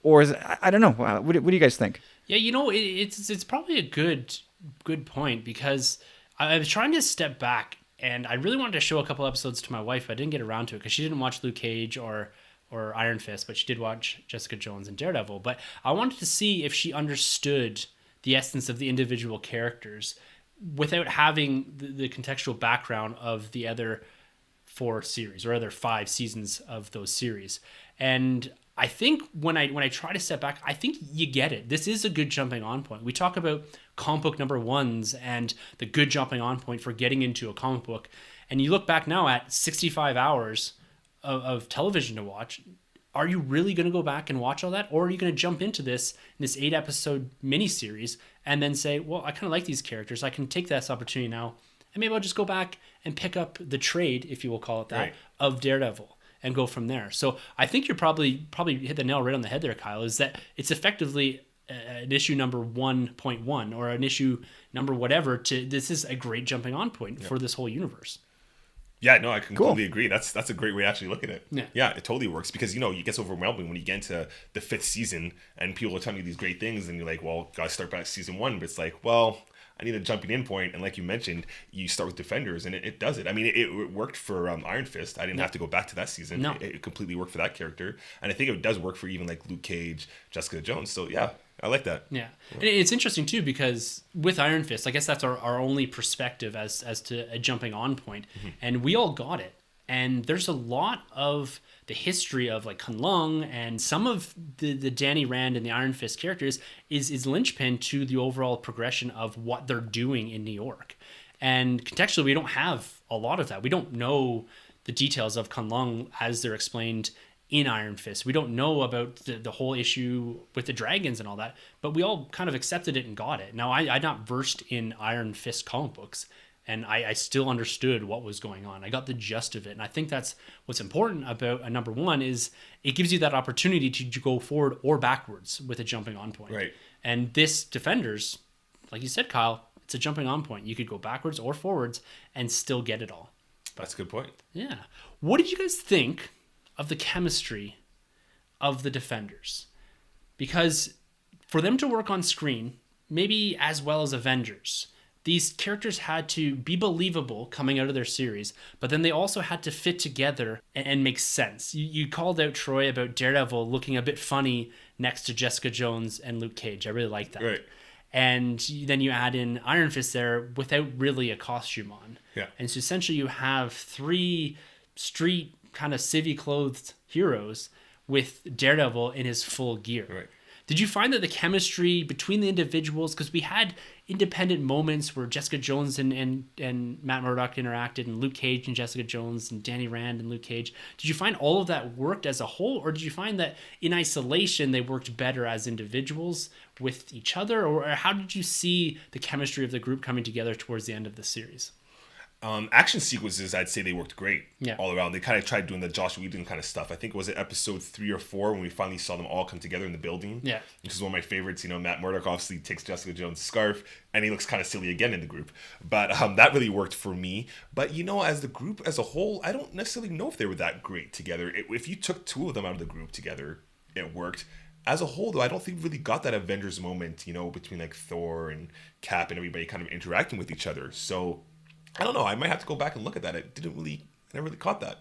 Or is it, I don't know. What do you guys think? Yeah, it's probably a good point, because I was trying to step back, and I really wanted to show a couple episodes to my wife, but I didn't get around to it because she didn't watch Luke Cage or Iron Fist, but she did watch Jessica Jones and Daredevil. But I wanted to see if she understood the essence of the individual characters without having the contextual background of the other 4 series or other 5 seasons of those series. And I think when I try to step back, I think you get it. This is a good jumping on point. We talk about comic book number 1s and the good jumping on point for getting into a comic book. And you look back now at 65 hours of television to watch. Are you really going to go back and watch all that? Or are you going to jump into this 8-episode miniseries and then say, well, I kind of like these characters. I can take this opportunity now, and maybe I'll just go back and pick up the trade, if you will call it that, right, of Daredevil and go from there. So I think you're probably hit the nail right on the head there, Kyle, is that it's effectively an issue number 1.1 or an issue number whatever. This is a great jumping on point for this whole universe. Yeah, no, I completely agree. That's a great way to actually look at it. Yeah, it totally works because, it gets overwhelming when you get into the 5th season and people are telling you these great things and you're like, well, gotta start back at season 1. But it's like, well, I need a jumping in point. And like you mentioned, you start with Defenders and it does it. I mean, it worked for Iron Fist. I didn't have to go back to that season. No. It completely worked for that character. And I think it does work for even like Luke Cage, Jessica Jones. So yeah, I like that. Yeah. And it's interesting too, because with Iron Fist, I guess that's our only perspective as to a jumping on point. Mm-hmm. And we all got it. And there's a lot of the history of like Kunlun and some of the Danny Rand and the Iron Fist characters is linchpin to the overall progression of what they're doing in New York. And contextually, we don't have a lot of that. We don't know the details of Kunlun as they're explained in Iron Fist. We don't know about the whole issue with the dragons and all that, but we all kind of accepted it and got it. Now, I'm not versed in Iron Fist comic books, and I still understood what was going on. I got the gist of it. And I think that's what's important about a number 1 is it gives you that opportunity to go forward or backwards with a jumping on point. Right. And this Defenders, like you said, Kyle, it's a jumping on point. You could go backwards or forwards and still get it all. That's a good point. Yeah. What did you guys think of the chemistry of the Defenders? Because for them to work on screen, maybe as well as Avengers, these characters had to be believable coming out of their series, but then they also had to fit together and make sense. You called out, Troy, about Daredevil looking a bit funny next to Jessica Jones and Luke Cage. I really like that. Right. And then you add in Iron Fist there without really a costume on. Yeah. And so essentially you have 3 street kind of civvy clothed heroes with Daredevil in his full gear. Right. Did you find that the chemistry between the individuals, because we had independent moments where Jessica Jones and Matt Murdock interacted, and Luke Cage and Jessica Jones and Danny Rand and Luke Cage. Did you find all of that worked as a whole, or did you find that in isolation they worked better as individuals with each other, or how did you see the chemistry of the group coming together towards the end of the series? Action sequences, I'd say they worked great all around. They kind of tried doing the Joss Whedon kind of stuff. I think it was at episode 3 or 4 when we finally saw them all come together in the building. Yeah. Which is one of my favorites. Matt Murdock obviously takes Jessica Jones' scarf and he looks kind of silly again in the group. But that really worked for me. But, as the group as a whole, I don't necessarily know if they were that great together. If you took 2 of them out of the group together, it worked. As a whole, though, I don't think we really got that Avengers moment, between like Thor and Cap and everybody kind of interacting with each other. So I don't know. I might have to go back and look at that. I never really caught that.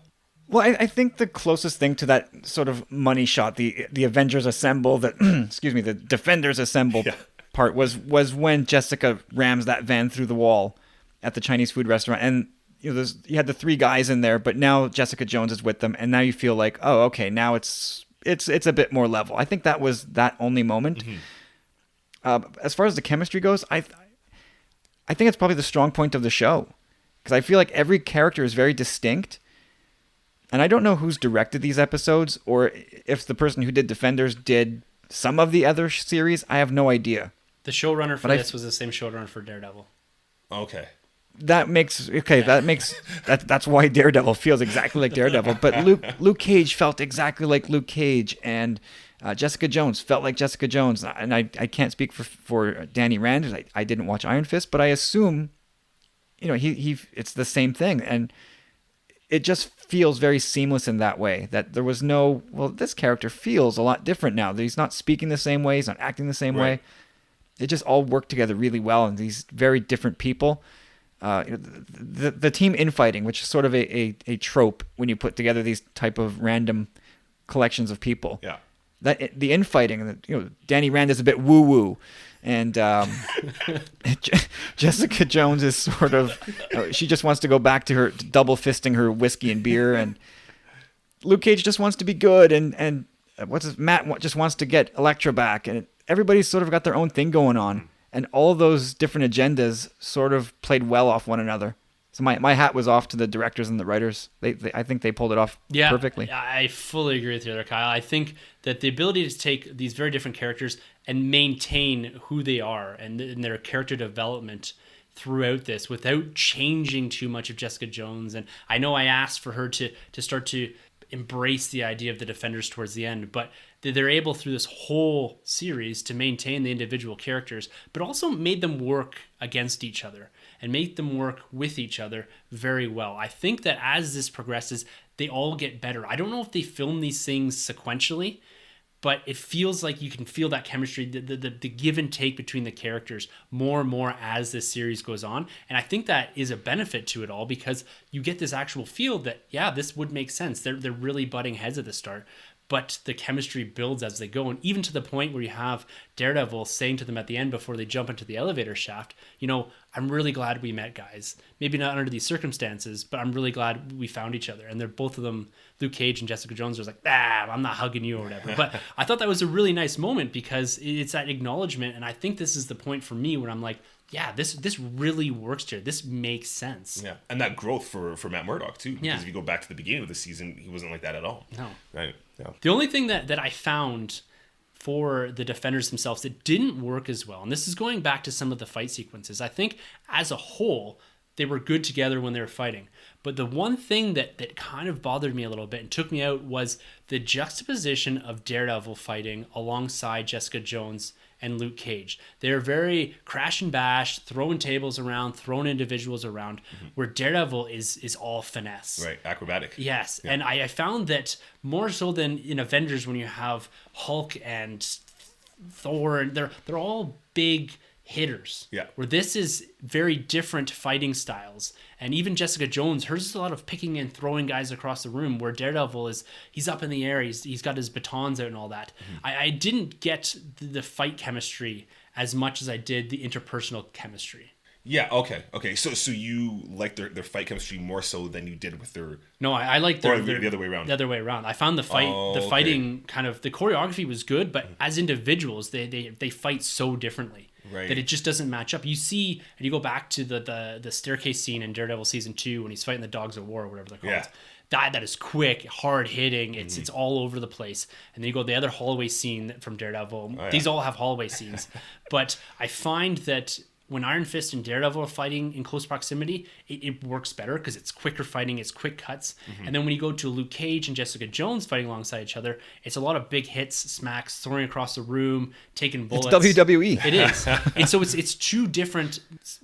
Well, I think the closest thing to that sort of money shot, the Avengers assemble, the Defenders assemble part was when Jessica rams that van through the wall, at the Chinese food restaurant, and you had the three guys in there, but now Jessica Jones is with them, and now you feel like, oh, okay, now it's a bit more level. I think that was that only moment. As far as the chemistry goes, I think it's probably the strong point of the show, because I feel like every character is very distinct. And I don't know who's directed these episodes, or if the person who did Defenders did some of the other series. I have no idea. The showrunner for this was the same showrunner for Daredevil. Okay. That's why Daredevil feels exactly like Daredevil. But Luke Cage felt exactly like Luke Cage, and Jessica Jones felt like Jessica Jones. And I can't speak for Danny Rand. I didn't watch Iron Fist, but I assume, he it's the same thing, and it just feels very seamless in that way. That there was this character feels a lot different now. That he's not speaking the same way, he's not acting the same way. It just all worked together really well, and these very different people. The team infighting, which is sort of a trope when you put together these type of random collections of people. Yeah. That the infighting, Danny Rand is a bit woo woo, and Jessica Jones is sort of she just wants to go back to her double fisting her whiskey and beer, and Luke Cage just wants to be good, and Matt just wants to get Elektra back, and everybody's sort of got their own thing going on. And all those different agendas sort of played well off one another. So my hat was off to the directors and the writers. I think they pulled it off perfectly. I fully agree with you there, Kyle. I think that the ability to take these very different characters and maintain who they are and their character development throughout this without changing too much of Jessica Jones. And I know I asked for her to start to embrace the idea of the Defenders towards the end, but they're able through this whole series to maintain the individual characters, but also made them work against each other and make them work with each other very well. I think that as this progresses, they all get better. I don't know if they film these things sequentially, but it feels like you can feel that chemistry, the give and take between the characters more and more as this series goes on. And I think that is a benefit to it all, because you get this actual feel that, yeah, this would make sense. They're really butting heads at the start, but the chemistry builds as they go. And even to the point where you have Daredevil saying to them at the end before they jump into the elevator shaft, I'm really glad we met, guys. Maybe not under these circumstances, but I'm really glad we found each other. And they're both of them, Luke Cage and Jessica Jones, was like, I'm not hugging you or whatever. But I thought that was a really nice moment, because it's that acknowledgement. And I think this is the point for me where I'm like, yeah, this really works here. This makes sense. Yeah, and that growth for Matt Murdock too. Because Yeah. if you go back to the beginning of the season, he wasn't like that at all. No. Right. Yeah. The only thing that I found for the Defenders themselves that didn't work as well, and this is going back to some of the fight sequences, I think as a whole, they were good together when they were fighting. But the one thing that kind of bothered me a little bit and took me out was the juxtaposition of Daredevil fighting alongside Jessica Jones and Luke Cage. They're very crash and bash, throwing tables around, throwing individuals around, where Daredevil is all finesse. Right. Acrobatic. Yes, Yeah. and I found that more so than in Avengers, when you have Hulk and Thor, and they're all big hitters. Yeah. Where this is very different fighting styles. And even Jessica Jones, hers is a lot of picking and throwing guys across the room, where Daredevil he's up in the air, he's got his batons out and all that. I didn't get the fight chemistry as much as I did the interpersonal chemistry. Yeah. Okay. So you like their fight chemistry more so than you did with their. No, I like Or the other way around. The other way around. I found the fighting kind of, the choreography was good, but as individuals, they fight so differently. Right. That it just doesn't match up. You see, and you go back to the staircase scene in Daredevil season 2 when he's fighting the Dogs of War or whatever they're called. Yeah. That is quick, hard hitting. It's all over the place. And then you go to the other hallway scene from Daredevil. Oh, yeah. These all have hallway scenes, but I find that when Iron Fist and Daredevil are fighting in close proximity, it works better because it's quicker fighting, it's quick cuts. And then when you go to Luke Cage and Jessica Jones fighting alongside each other, it's a lot of big hits, smacks, throwing across the room, taking bullets. It's WWE. It is. And so it's two different,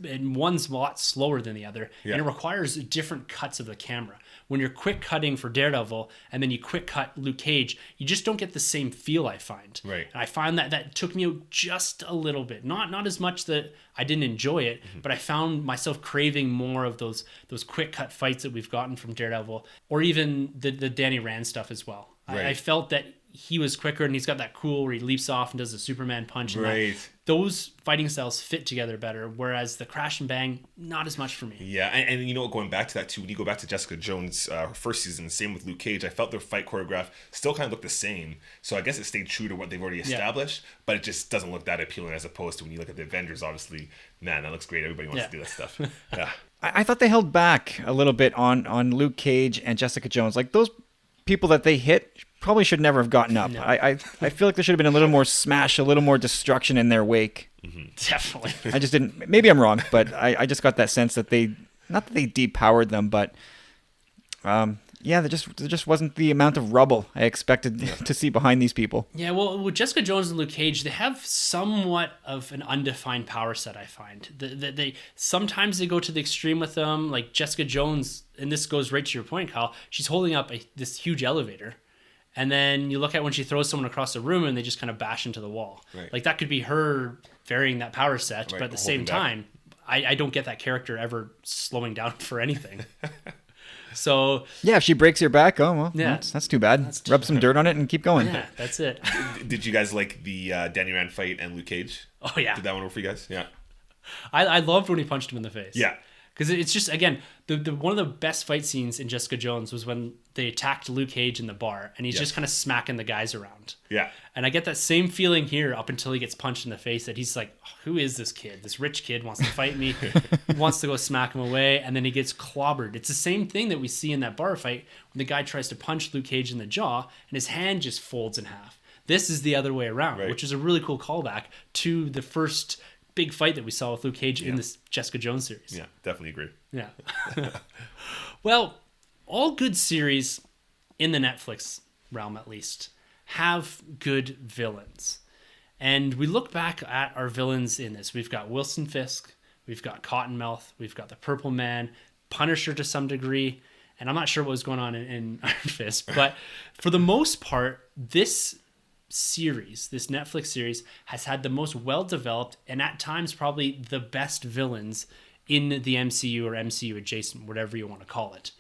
and one's a lot slower than the other, and it requires different cuts of the camera. When you're quick cutting for Daredevil and then you quick cut Luke Cage, you just don't get the same feel, I find. Right. And I find that took me out just a little bit. Not as much that I didn't enjoy it, but I found myself craving more of those quick cut fights that we've gotten from Daredevil, or even the Danny Rand stuff as well. Right. I felt that he was quicker, and he's got that cool where he leaps off and does the Superman punch. And Right. those fighting styles fit together better, whereas the crash and bang, not as much for me. Yeah, and you know, going back to that too, when you go back to Jessica Jones, her first season, same with Luke Cage, I felt their fight choreograph still kind of looked the same. So I guess it stayed true to what they've already established, but it just doesn't look that appealing as opposed to when you look at the Avengers. Obviously, man, that looks great. Everybody wants to do that stuff. Yeah, I thought they held back a little bit on Luke Cage and Jessica Jones. Like, those people that they hit probably should never have gotten up. No. I feel like there should have been a little more smash, a little more destruction in their wake. Definitely. I just didn't. Maybe I'm wrong, but I just got that sense that not that they depowered them, but there just wasn't the amount of rubble I expected to see behind these people. Yeah, well, with Jessica Jones and Luke Cage, they have somewhat of an undefined power set, I find. They sometimes they go to the extreme with them, like Jessica Jones, and this goes right to your point, Kyle. She's holding up this huge elevator, and then you look at when she throws someone across the room and they just kind of bash into the wall. Right. Like, that could be her varying that power set, Right, but at the holding same back. time, I don't get that character ever slowing down for anything. So, Yeah, if she breaks your back, oh well, Yeah. that's too bad. Rub some dirt on it and keep going. yeah, that's it. did you guys like the Danny Rand fight and Luke Cage? Oh, yeah. Did that one work for you guys? Yeah. I loved when he punched him in the face. Yeah. Because it's just, again, the one of the best fight scenes in Jessica Jones was when they attacked Luke Cage in the bar, and he's just kind of smacking the guys around. Yeah. And I get that same feeling here up until he gets punched in the face, that he's like, who is this kid? This rich kid wants to fight me, wants to go smack him away, and then he gets clobbered. It's the same thing that we see in that bar fight when the guy tries to punch Luke Cage in the jaw, and his hand just folds in half. This is the other way around, Right. which is a really cool callback to the first big fight that we saw with Luke Cage in this Jessica Jones series. Yeah. Definitely agree. Yeah. Well, all good series in the Netflix realm, at least, have good villains. And we look back at our villains in this. We've got Wilson Fisk, we've got Cottonmouth, we've got the Purple Man, Punisher to some degree, and I'm not sure what was going on in Iron Fist, but for the most part, this series, this Netflix series, has had the most well-developed and at times probably the best villains in the MCU or MCU adjacent, whatever you want to call it.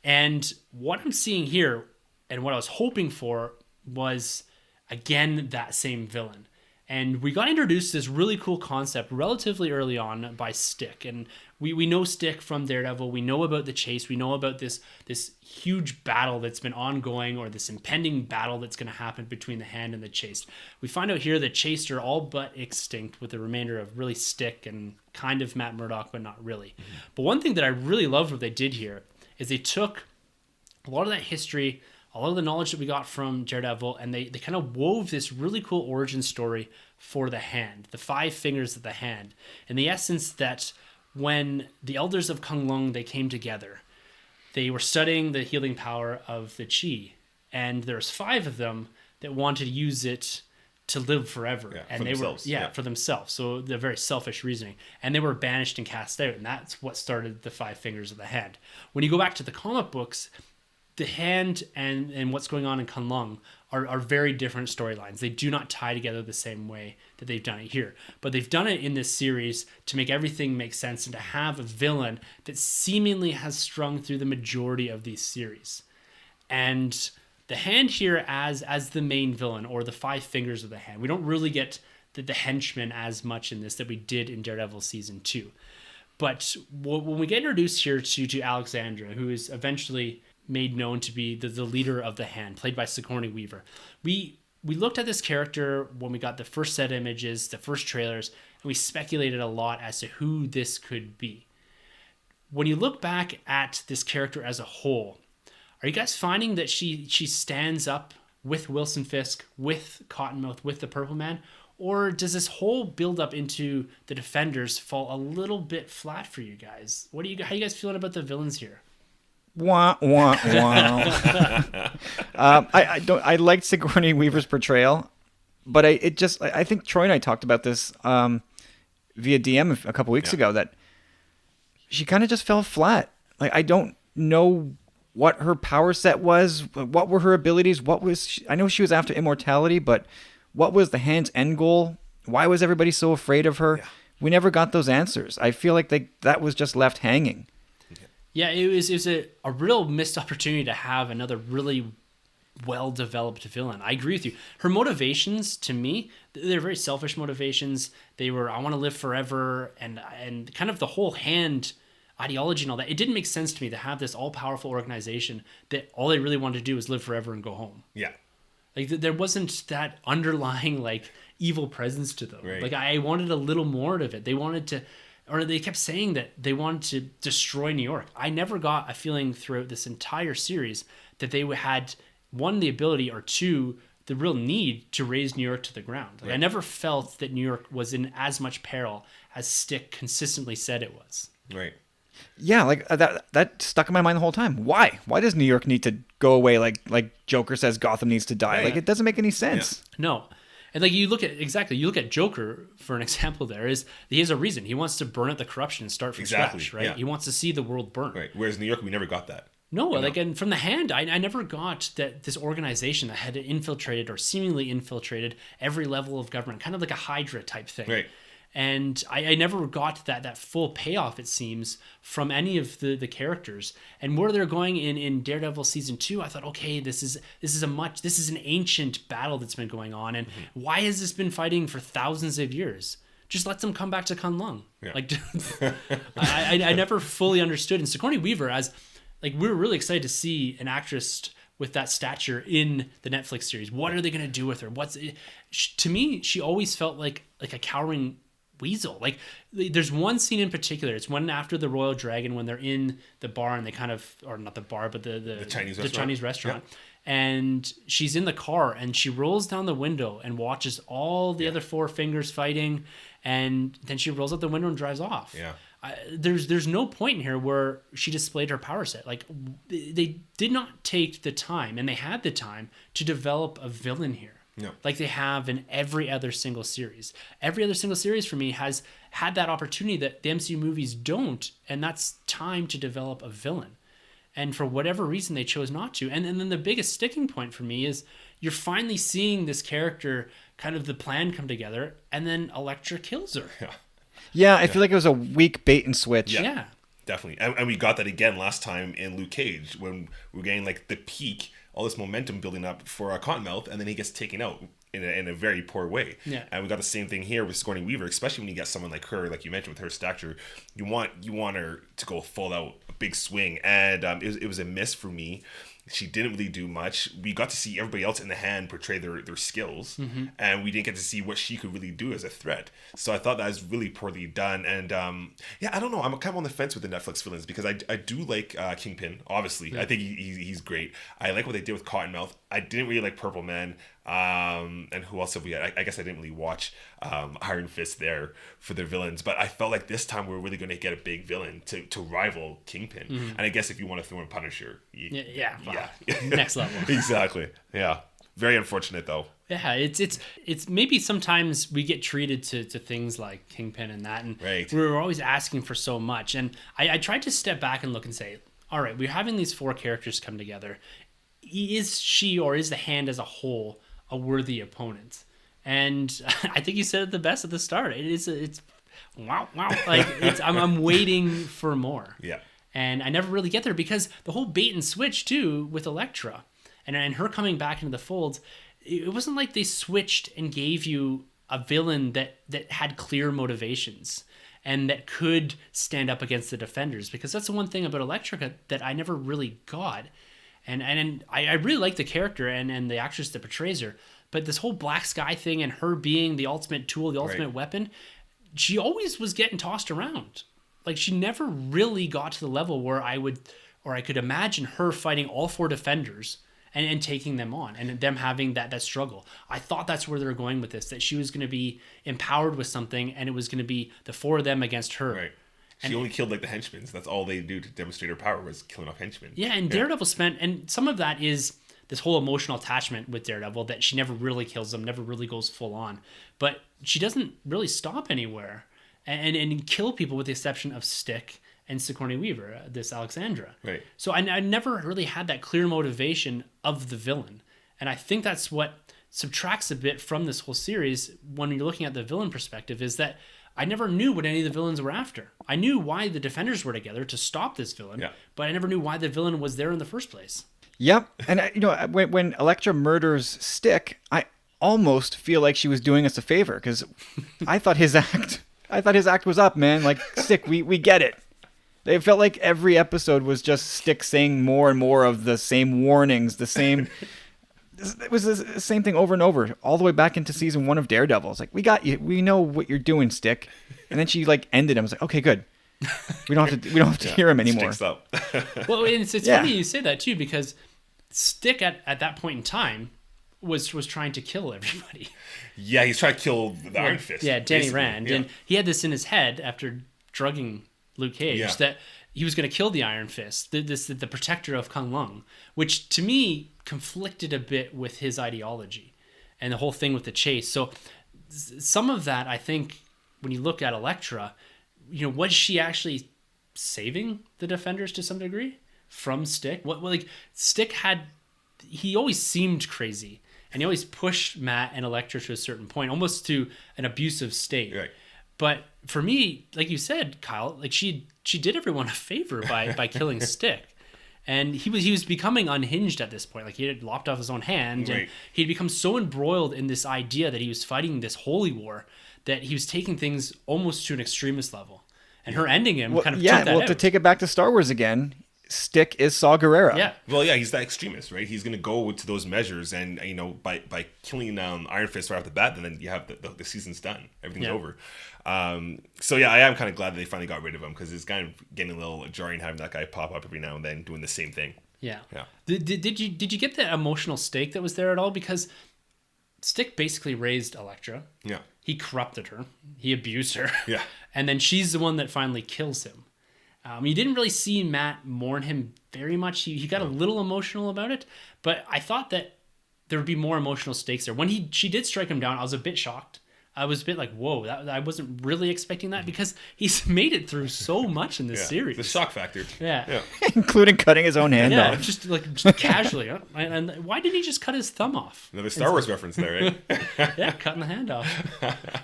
And what I'm seeing here and what I was hoping for was, again, that same villain. And we got introduced to this really cool concept relatively early on by Stick. And we know Stick from Daredevil. We know about the chase. We know about this huge battle that's been ongoing, or this impending battle that's going to happen between the Hand and the Chased. We find out here that Chased are all but extinct, with the remainder of really Stick and kind of Matt Murdock, but not really. Mm-hmm. But one thing that I really loved what they did here is they took a lot of that history, a lot of the knowledge that we got from Daredevil, and they kind of wove this really cool origin story for the Hand, the 5 fingers of the Hand, and the essence that when the elders of Kunlun, they came together, they were studying the healing power of the Chi, and there's 5 of them that wanted to use it to live forever. Yeah, and for they themselves, were for themselves. So the very selfish reasoning. And they were banished and cast out, and that's what started the 5 fingers of the Hand. When you go back to the comic books, the Hand and what's going on in Kunlun are very different storylines. They do not tie together the same way that they've done it here. But they've done it in this series to make everything make sense and to have a villain that seemingly has strung through the majority of these series. And the Hand here as the main villain, or the 5 fingers of the Hand. We don't really get the henchman as much in this that we did in Daredevil Season 2. But when we get introduced here to Alexandra, who is eventually made known to be the leader of the Hand, played by Sigourney Weaver. We looked at this character when we got the first set images, the first trailers, and we speculated a lot as to who this could be. When you look back at this character as a whole, are you guys finding that she stands up with Wilson Fisk, with Cottonmouth, with the Purple Man? Or does this whole build up into the Defenders fall a little bit flat for you guys? How are you guys feeling about the villains here? Wah, wah, wah. I liked Sigourney Weaver's portrayal, but I think Troy and I talked about this via DM a couple weeks ago, that she kind of just fell flat. Like, I don't know what her power set was, what were her abilities, I know she was after immortality, but what was the Hand's end goal? Why was everybody so afraid of her? Yeah. We never got those answers. I feel like that was just left hanging. Yeah, it was a real missed opportunity to have another really well-developed villain. I agree with you. Her motivations, to me, they're very selfish motivations. They were, I want to live forever, and kind of the whole hand ideology and all that. It didn't make sense to me to have this all-powerful organization that all they really wanted to do was live forever and go home. Yeah. Like there wasn't that underlying like evil presence to them. Right. Like I wanted a little more of it. They wanted to, or they kept saying that they wanted to destroy New York. I never got a feeling throughout this entire series that they had, one, the ability, or two, the real need to raise New York to the ground. Like, I never felt that New York was in as much peril as Stick consistently said it was. Right. Yeah, like that stuck in my mind the whole time. Why? Why does New York need to go away like Joker says Gotham needs to die? Yeah. Like, it doesn't make any sense. No. And like you look at Joker for an example. There is, he has a reason. He wants to burn out the corruption and start from scratch, right? Yeah. He wants to see the world burn. Right. Whereas New York, we never got that. No, like, and from the hand, I never got that this organization that had infiltrated or seemingly infiltrated every level of government, kind of like a Hydra type thing. Right. And I never got that full payoff, it seems, from any of the characters. And where they're going in Daredevil season 2, I thought, okay, this is an ancient battle that's been going on, and why has this been fighting for thousands of years? Just let them come back to Kunlun. Yeah. Like, I never fully understood. And Sigourney Weaver, as like, we were really excited to see an actress with that stature in the Netflix series. What are they going to do with her? To me, she always felt like a cowering weasel. Like, there's one scene in particular. It's one after the Royal Dragon, when they're in the bar and they kind of, or not the bar, but the Chinese restaurant. Yep. And she's in the car and she rolls down the window and watches all the other four fingers fighting, and then she rolls out the window and drives off. Yeah. There's no point in here where she displayed her power set. Like, they did not take the time, and they had the time to develop a villain here. No. Like they have in every other single series. Every other single series for me has had that opportunity that the MCU movies don't, and that's time to develop a villain. And for whatever reason, they chose not to. And then the biggest sticking point for me is you're finally seeing this character, kind of the plan come together, and then Elektra kills her. Yeah. Yeah, I feel like it was a weak bait and switch. Yeah. Definitely. And we got that again last time in Luke Cage, when we were getting like the peak, all this momentum building up for Cottonmouth, and then he gets taken out in a very poor way. Yeah. And we got the same thing here with Sigourney Weaver, especially when you get someone like her, like you mentioned, with her stature. You want her to go full out, a big swing. And it was a miss for me. She didn't really do much. We got to see everybody else in the hand portray their skills, and we didn't get to see what she could really do as a threat. So I thought that was really poorly done. And I don't know. I'm kind of on the fence with the Netflix villains, because I do like Kingpin, obviously. Yeah. I think he's great. I like what they did with Cottonmouth. I didn't really like Purple Man. And who else have we had? I guess I didn't really watch Iron Fist there for their villains, but I felt like this time we're really going to get a big villain to rival Kingpin. And I guess if you want to throw in Punisher, Yeah. Next level. Exactly. Yeah. Very unfortunate though. Yeah, it's maybe sometimes we get treated to things like Kingpin and that, and right. We're always asking for so much. And I tried to step back and look and say, all right, we're having these four characters come together. Is she, or is the Hand as a whole, a worthy opponent? And I think you said it the best at the start. It's wow. Like I'm waiting for more. Yeah. And I never really get there, because the whole bait and switch too with Elektra and her coming back into the fold, it wasn't like they switched and gave you a villain that had clear motivations and that could stand up against the Defenders, because that's the one thing about Elektra that I never really got. And I really like the character and the actress that portrays her, but this whole Black Sky thing and her being the ultimate tool, the ultimate weapon, she always was getting tossed around. Like, she never really got to the level where I could imagine her fighting all four Defenders and taking them on, and them having that struggle. I thought that's where they were going with this, that she was going to be empowered with something, and it was going to be the four of them against her. Right. She only killed like the henchmen. That's all they do to demonstrate her power, was killing off henchmen. Yeah, and Daredevil and some of that is this whole emotional attachment with Daredevil, that she never really kills them, never really goes full on. But she doesn't really stop anywhere and kill people, with the exception of Stick and Sigourney Weaver, this Alexandra. Right. So I never really had that clear motivation of the villain. And I think that's what subtracts a bit from this whole series when you're looking at the villain perspective, is that I never knew what any of the villains were after. I knew why the Defenders were together to stop this villain, but I never knew why the villain was there in the first place. Yep. And when Elektra murders Stick, I almost feel like she was doing us a favor because I thought his act was up, man. Like, Stick, we get it. It felt like every episode was just Stick saying more and more of the same warnings, the same. It was the same thing over and over, all the way back into season 1 of Daredevil. It's like, we got you. We know what you're doing, Stick. And then she like ended him. I was like, okay, good. We don't have to hear him anymore. Sticks up. Well, it's funny you say that too, because Stick at that point in time was trying to kill everybody. Yeah, he's trying to kill the Iron Fist. Yeah, Danny basically. Rand. Yeah. And he had this in his head after drugging Luke Cage that he was going to kill the Iron Fist, the protector of Kunlun, which to me conflicted a bit with his ideology and the whole thing with the chase. So some of that, I think, when you look at Elektra, was she actually saving the Defenders to some degree from Stick? Stick he always seemed crazy, and he always pushed Matt and Elektra to a certain point, almost to an abusive state. Right. But for me, like you said, Kyle, like she did everyone a favor by killing Stick. And he was becoming unhinged at this point. Like, he had lopped off his own hand, and he'd become so embroiled in this idea that he was fighting this holy war that he was taking things almost to an extremist level. And her ending him kind of took that out. To take it back to Star Wars again, Stick is Saw Gerrera. Yeah. Well, yeah, he's that extremist, right? He's going to go to those measures, and by killing Iron Fist right off the bat, then you have the season's done, everything's over. So yeah, I am kind of glad that they finally got rid of him, because it's kind of getting a little jarring having that guy pop up every now and then doing the same thing. Yeah. Yeah. Did you get the emotional stake that was there at all? Because Stick basically raised Elektra. Yeah. He corrupted her. He abused her. Yeah. And then she's the one that finally kills him. You didn't really see Matt mourn him very much. He got a little emotional about it, but I thought that there would be more emotional stakes there. When she did strike him down, I was a bit shocked. I was a bit like, whoa, I wasn't really expecting that, because he's made it through so much in this series. The shock factor. Yeah. Including cutting his own hand off. just casually. And why didn't he just cut his thumb off? Another Star Wars reference there, right? Yeah, cutting the hand off.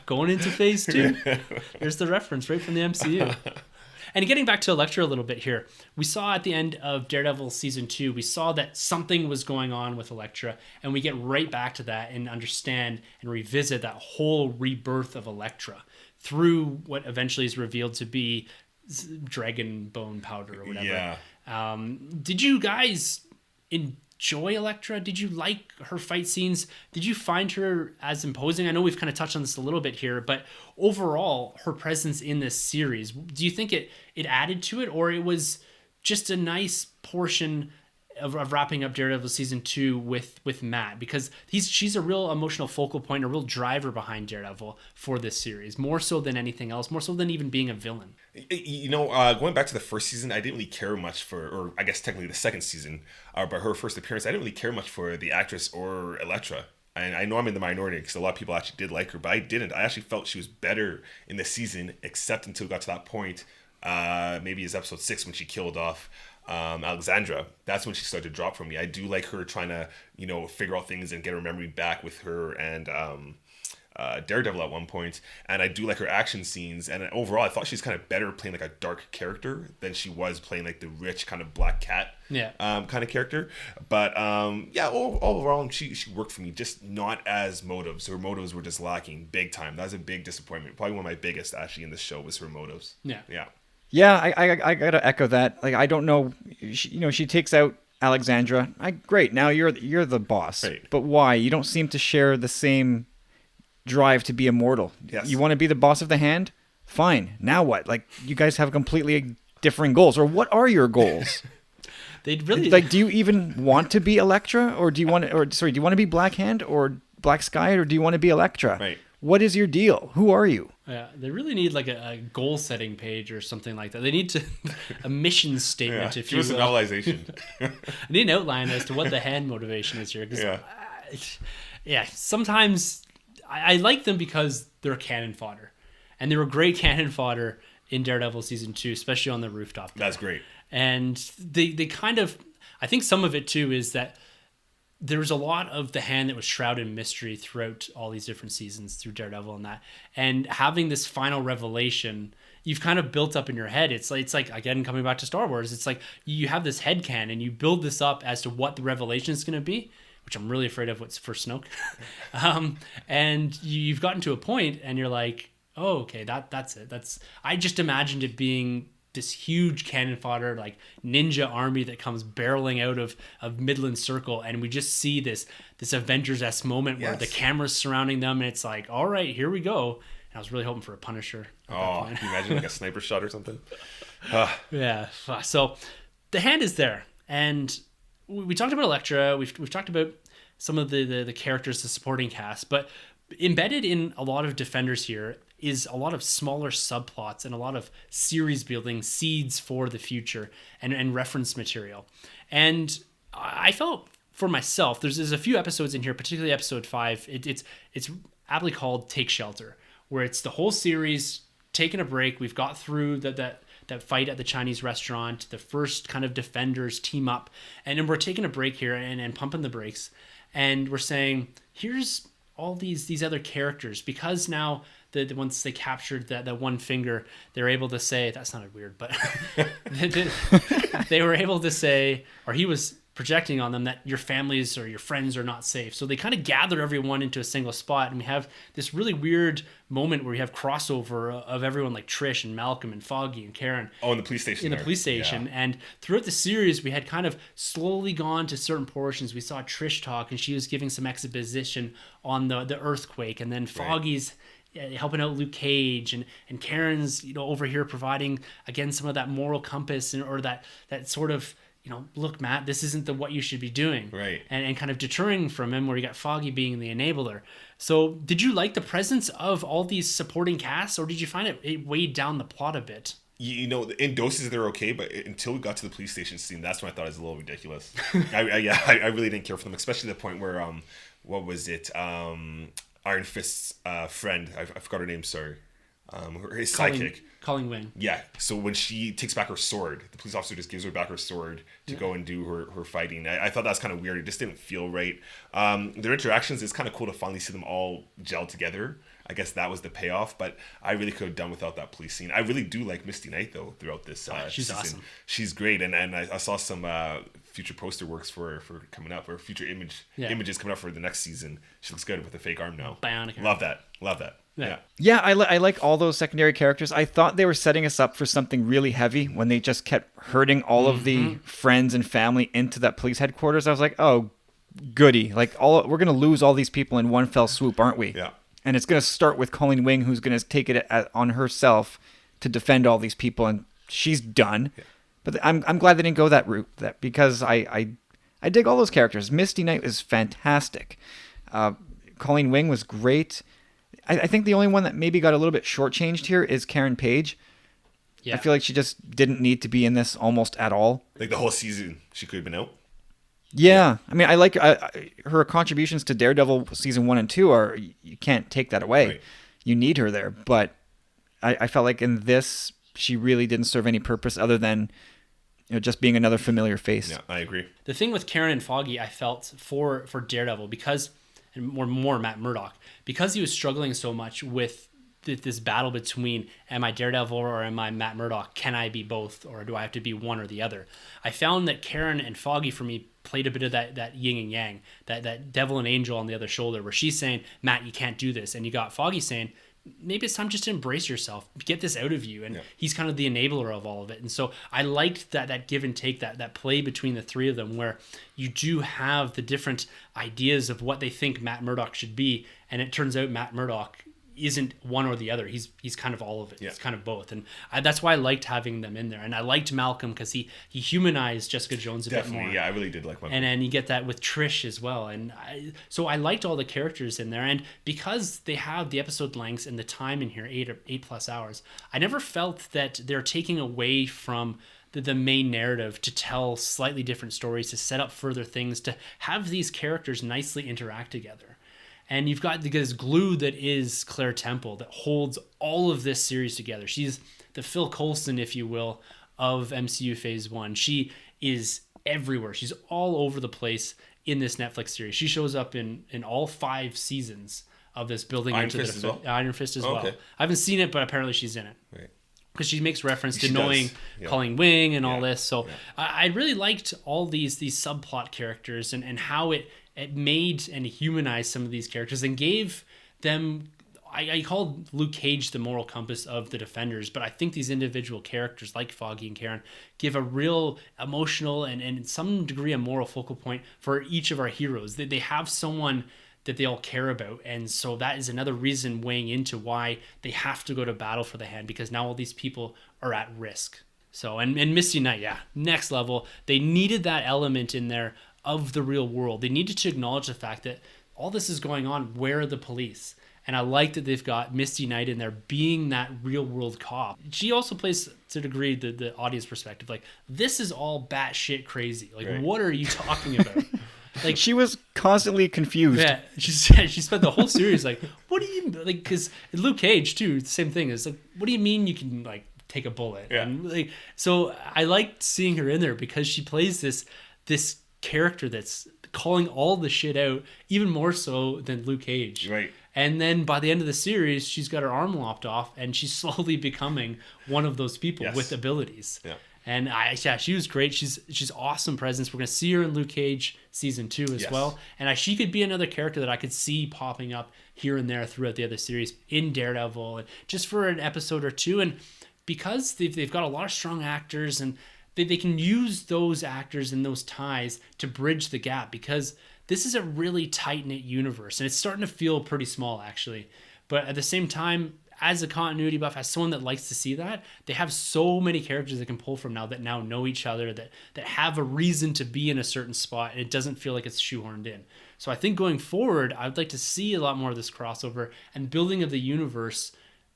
Going into phase 2. There's the reference right from the MCU. And getting back to Elektra a little bit here, we saw at the end of Daredevil Season 2, we saw that something was going on with Elektra, and we get right back to that and understand and revisit that whole rebirth of Elektra through what eventually is revealed to be dragon bone powder or whatever. Yeah. Did you guys enjoy Elektra? Did you like her fight scenes? Did you find her as imposing? I know we've kind of touched on this a little bit here, but overall, her presence in this series, do you think it added to it, or it was just a nice portion of wrapping up Daredevil Season 2 with Matt? Because she's a real emotional focal point, a real driver behind Daredevil for this series, more so than anything else, more so than even being a villain. Going back to the first season, I didn't really care much for, or I guess technically the second season, but her first appearance, I didn't really care much for the actress or Elektra. And I know I'm in the minority because a lot of people actually did like her, but I didn't. I actually felt she was better in the season, except until it got to that point, maybe it's episode 6 when she killed off Alexandra. That's when she started to drop for me. I do like her trying to, figure out things and get her memory back with her and Daredevil at one point, and I do like her action scenes, and overall I thought she's kind of better playing like a dark character than she was playing like the rich kind of Black Cat kind of character. But overall she worked for me, just not as motives. Her motives were just lacking big time. That was a big disappointment. Probably one of my biggest actually in the show was her motives. Yeah, I gotta echo that. Like, I don't know, she takes out Alexandra. Great, now you're the boss. Right. But why? You don't seem to share the same drive to be immortal. Yes. You want to be the boss of the hand? Fine. Now what? Like, you guys have completely different goals. Or what are your goals? They'd really do you even want to be Elektra, or do you want to be Black Hand or Black Sky, or do you want to be Elektra? Right. What is your deal? Who are you? Yeah, they really need like a goal setting page or something like that. They need a mission statement, if you will. Give us a novelization. I need an outline as to what the hand motivation is here. Sometimes I like them because they're cannon fodder. And they were great cannon fodder in Daredevil Season 2, especially on the rooftop there. That's great. And they kind of, I think some of it too is that there was a lot of the hand that was shrouded in mystery throughout all these different seasons through Daredevil and that. And having this final revelation you've kind of built up in your head. It's like again, coming back to Star Wars, it's like you have this headcanon and you build this up as to what the revelation is going to be, which I'm really afraid of what's for Snoke. And you've gotten to a point and you're like, oh, okay, that's it. I just imagined it being this huge cannon fodder, like ninja army that comes barreling out of Midland Circle, and we just see this Avengers-esque moment where the camera's surrounding them, and it's like, all right, here we go. And I was really hoping for a Punisher. Oh, can you imagine like a sniper shot or something? Yeah. So the hand is there, and we talked about Elektra. We've talked about some of the characters, the supporting cast, but embedded in a lot of Defenders here is a lot of smaller subplots and a lot of series building seeds for the future and reference material. And I felt for myself, there's a few episodes in here, particularly episode 5. It's aptly called Take Shelter, where it's the whole series taking a break. We've got through that fight at the Chinese restaurant, the first kind of Defenders team up, and then we're taking a break here and pumping the brakes, and we're saying, here's all these other characters, because now once they captured that one finger, they're able to say, that sounded weird, but they were able to say, or he was projecting on them, that your families or your friends are not safe. So they kind of gather everyone into a single spot, and we have this really weird moment where we have crossover of everyone, like Trish and Malcolm and Foggy and Karen. Oh, in the police station. In the police station. Yeah. And throughout the series, we had kind of slowly gone to certain portions. We saw Trish talk, and she was giving some exposition on the earthquake, and then Foggy's helping out Luke Cage, and Karen's over here providing again some of that moral compass or that sort of, look, Matt, this isn't what you should be doing, right? And kind of deterring from him, where you got Foggy being the enabler. So did you like the presence of all these supporting casts, or did you find it weighed down the plot a bit? In doses they're okay, but until we got to the police station scene, that's when I thought it was a little ridiculous. I really didn't care for them, especially the point where what was it? Iron Fist's friend, I forgot her name, sorry. His sidekick. Colleen Wing. Yeah, so when she takes back her sword, the police officer just gives her back her sword to go and do her fighting. I thought that was kind of weird. It just didn't feel right. Their interactions, it's kind of cool to finally see them all gel together. I guess that was the payoff, but I really could have done without that police scene. I really do like Misty Knight, though, throughout this she's season. Awesome. She's great, and I saw some future poster works for coming up, or future images coming up for the next season. She looks good with a fake arm now. Bionic arm. Love that. Yeah, I like all those secondary characters. I thought they were setting us up for something really heavy when they just kept herding all of the friends and family into that police headquarters. I was like, oh, goody. Like, we're going to lose all these people in one fell swoop, aren't we? Yeah. And it's going to start with Colleen Wing, who's going to take it on herself to defend all these people, and she's done. Yeah. But I'm glad they didn't go that route, because I dig all those characters. Misty Knight is fantastic. Colleen Wing was great. I think the only one that maybe got a little bit shortchanged here is Karen Page. Yeah. I feel like she just didn't need to be in this almost at all. Like the whole season, she could have been out. Yeah. I mean, I like her contributions to Daredevil season 1 and 2 are, you can't take that away. Right. You need her there. But I felt like in this, she really didn't serve any purpose other than just being another familiar face. Yeah, I agree. The thing with Karen and Foggy, I felt for Daredevil, because, and more Matt Murdock, because he was struggling so much with this battle between, am I Daredevil or am I Matt Murdock? Can I be both, or do I have to be one or the other? I found that Karen and Foggy, for me, played a bit of that yin and yang, that devil and angel on the other shoulder, where she's saying, Matt, you can't do this. And you got Foggy saying, maybe it's time just to embrace yourself, get this out of you. And he's kind of the enabler of all of it. And so I liked that give and take, that play between the three of them, where you do have the different ideas of what they think Matt Murdock should be. And it turns out Matt Murdock isn't one or the other. He's kind of all of it. Yeah. He's kind of both. And that's why I liked having them in there. And I liked Malcolm because he humanized Jessica Jones a bit more. Yeah, I really did like Malcolm. And then you get that with Trish as well. And so I liked all the characters in there. And because they have the episode lengths and the time in here, 8+ hours, I never felt that they're taking away from the main narrative to tell slightly different stories, to set up further things, to have these characters nicely interact together. And you've got this glue that is Claire Temple that holds all of this series together. She's the Phil Coulson, if you will, of MCU Phase 1. She is everywhere. She's all over the place in this Netflix series. She shows up in all 5 seasons of this building Iron into Fist the as well? Iron Fist as well. Okay. I haven't seen it, but apparently she's in it. Right. because she makes reference to She knowing does. Yeah. Colleen Wing and all Yeah. this. So I really liked all these subplot characters and how it made and humanized some of these characters and gave them. I called Luke Cage the moral compass of the Defenders, but I think these individual characters like Foggy and Karen give a real emotional and in some degree a moral focal point for each of our heroes. They have someone that they all care about, and so that is another reason weighing into why they have to go to battle for the hand, because now all these people are at risk. So and Misty Knight, yeah, next level. They needed that element in there of the real world. They needed to acknowledge the fact that all this is going on. Where are the police? And I like that they've got Misty Knight in there being that real world cop. She also plays, to a degree, the audience perspective. Like, this is all batshit crazy. Like, Right. what are you talking about? Like, She was constantly confused. yeah, she spent the whole series like, what do you, like, because Luke Cage, too, the same thing. Is like, what do you mean you can, like, take a bullet? Yeah. And, like, so I liked seeing her in there because she plays this character that's calling all the shit out, even more so than Luke Cage. Right. And then by the end of the series, she's got her arm lopped off, and she's slowly becoming one of those people Yes. with abilities. Yeah. And she was great. She's awesome presence. We're gonna see her in Luke Cage season 2 as Yes. well. And she could be another character that I could see popping up here and there throughout the other series in Daredevil, and just for an episode or two. And because they've got a lot of strong actors, and they can use those actors and those ties to bridge the gap, because this is a really tight-knit universe, and it's starting to feel pretty small, actually. But at the same time, as a continuity buff, as someone that likes to see that, they have so many characters they can pull from now that now know each other, that have a reason to be in a certain spot, and it doesn't feel like it's shoehorned in. So I think going forward, I'd like to see a lot more of this crossover and building of the universe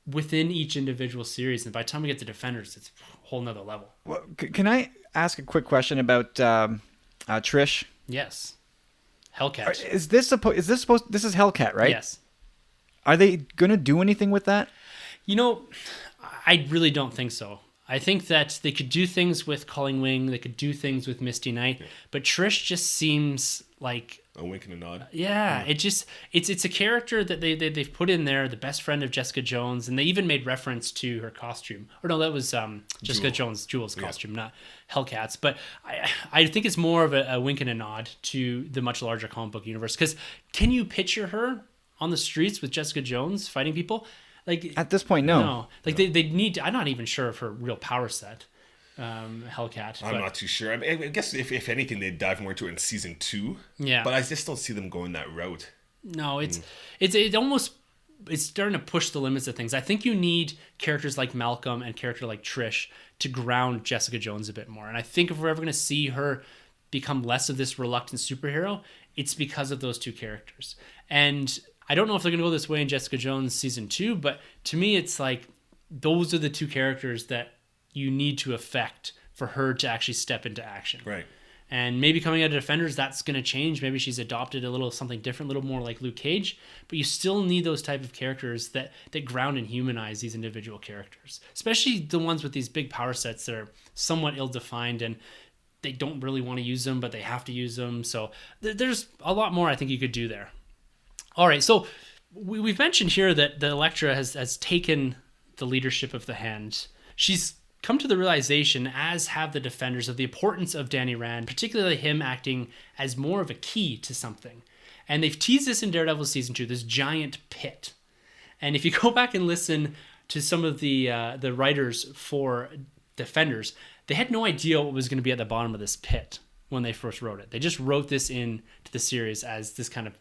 within each individual series. And by the time we get to Defenders, it's a whole nother level. Well, can I ask a quick question about Trish? Yes. Hellcat. Is this supposed? This is Hellcat, right? Yes. Are they gonna do anything with that? You know, I really don't think so. I think that they could do things with Colleen Wing, they could do things with Misty Knight, but Trish just seems like, A wink and a nod. yeah, it's a character that they've put in there, the best friend of Jessica Jones, and they even made reference to her costume. Or no, that was Jessica Jones' costume, not Hellcat's. But I think it's more of a wink and a nod to the much larger comic book universe. Because can you picture her on the streets with Jessica Jones fighting people? Like, At this point, no. Like they need to, I'm not even sure of her real power set, Hellcat. I'm but- not too sure. I mean, I guess if anything, they'd dive more into it in season 2. Yeah. But I just don't see them going that route. No, it's almost, it's starting to push the limits of things. I think you need characters like Malcolm and character like Trish to ground Jessica Jones a bit more. And I think if we're ever going to see her become less of this reluctant superhero, it's because of those two characters. And I don't know if they're going to go this way in Jessica Jones season 2, but to me, it's like those are the two characters that you need to affect for her to actually step into action. Right. And maybe coming out of Defenders, that's going to change. Maybe she's adopted a little something different, a little more like Luke Cage. But you still need those type of characters that ground and humanize these individual characters, especially the ones with these big power sets that are somewhat ill-defined and they don't really want to use them, but they have to use them. So there's a lot more I think you could do there. All right, so we've mentioned here that the Elektra has taken the leadership of the Hand. She's come to the realization, as have the Defenders, of the importance of Danny Rand, particularly him acting as more of a key to something. And they've teased this in Daredevil season 2, this giant pit. And if you go back and listen to some of the writers for Defenders, they had no idea what was going to be at the bottom of this pit when they first wrote it. They just wrote this into the series as this kind of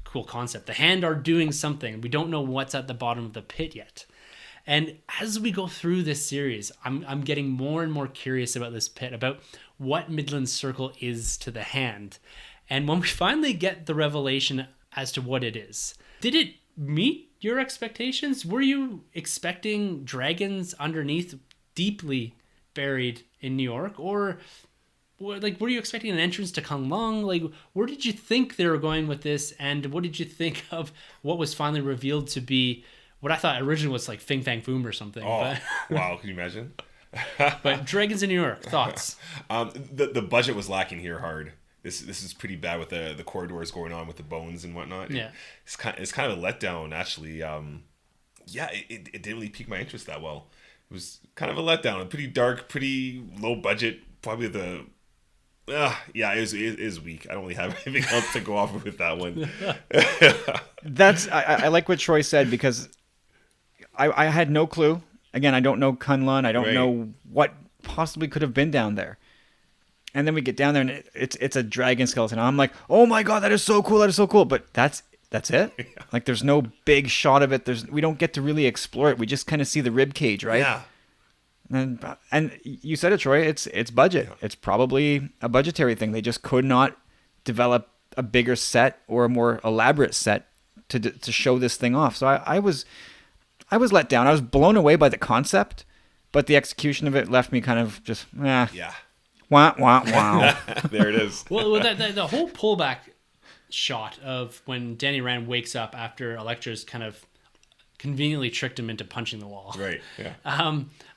cool concept. The Hand are doing something. We don't know what's at the bottom of the pit yet. And as we go through this series, I'm getting more and more curious about this pit, about what Midland Circle is to the Hand. And when we finally get the revelation as to what it is, did it meet your expectations? Were you expecting dragons underneath, deeply buried in New York? Or were you expecting an entrance to Kung Lung? Like, where did you think they were going with this? And what did you think of what was finally revealed to be what I thought originally was like Fing Fang Foom or something? Oh, wow. Can you imagine? But Dragons in New York, thoughts? The budget was lacking here hard. This is pretty bad with the corridors going on with the bones and whatnot. Yeah. It's kind of a letdown, actually. It didn't really pique my interest that well. It was kind of a letdown. Pretty dark, pretty low budget. Probably the yeah, it is weak. I don't really have anything else to go off with that one. I like what Troy said because I had no clue. Again, I don't know Kunlun. I don't Right. know what possibly could have been down there. And then we get down there and it's a dragon skeleton. I'm like, oh my god, that is so cool. That is so cool. But that's it. Like there's no big shot of it. We don't get to really explore it. We just kind of see the rib cage, right? Yeah. And you said it, Troy. It's budget. It's probably a budgetary thing. They just could not develop a bigger set or a more elaborate set to show this thing off. So I was let down. I was blown away by the concept, but the execution of it left me kind of just Yeah. wah wah wow. There it is. Well, the whole pullback shot of when Danny Rand wakes up after Elektra's kind of conveniently tricked him into punching the wall. Right. Yeah.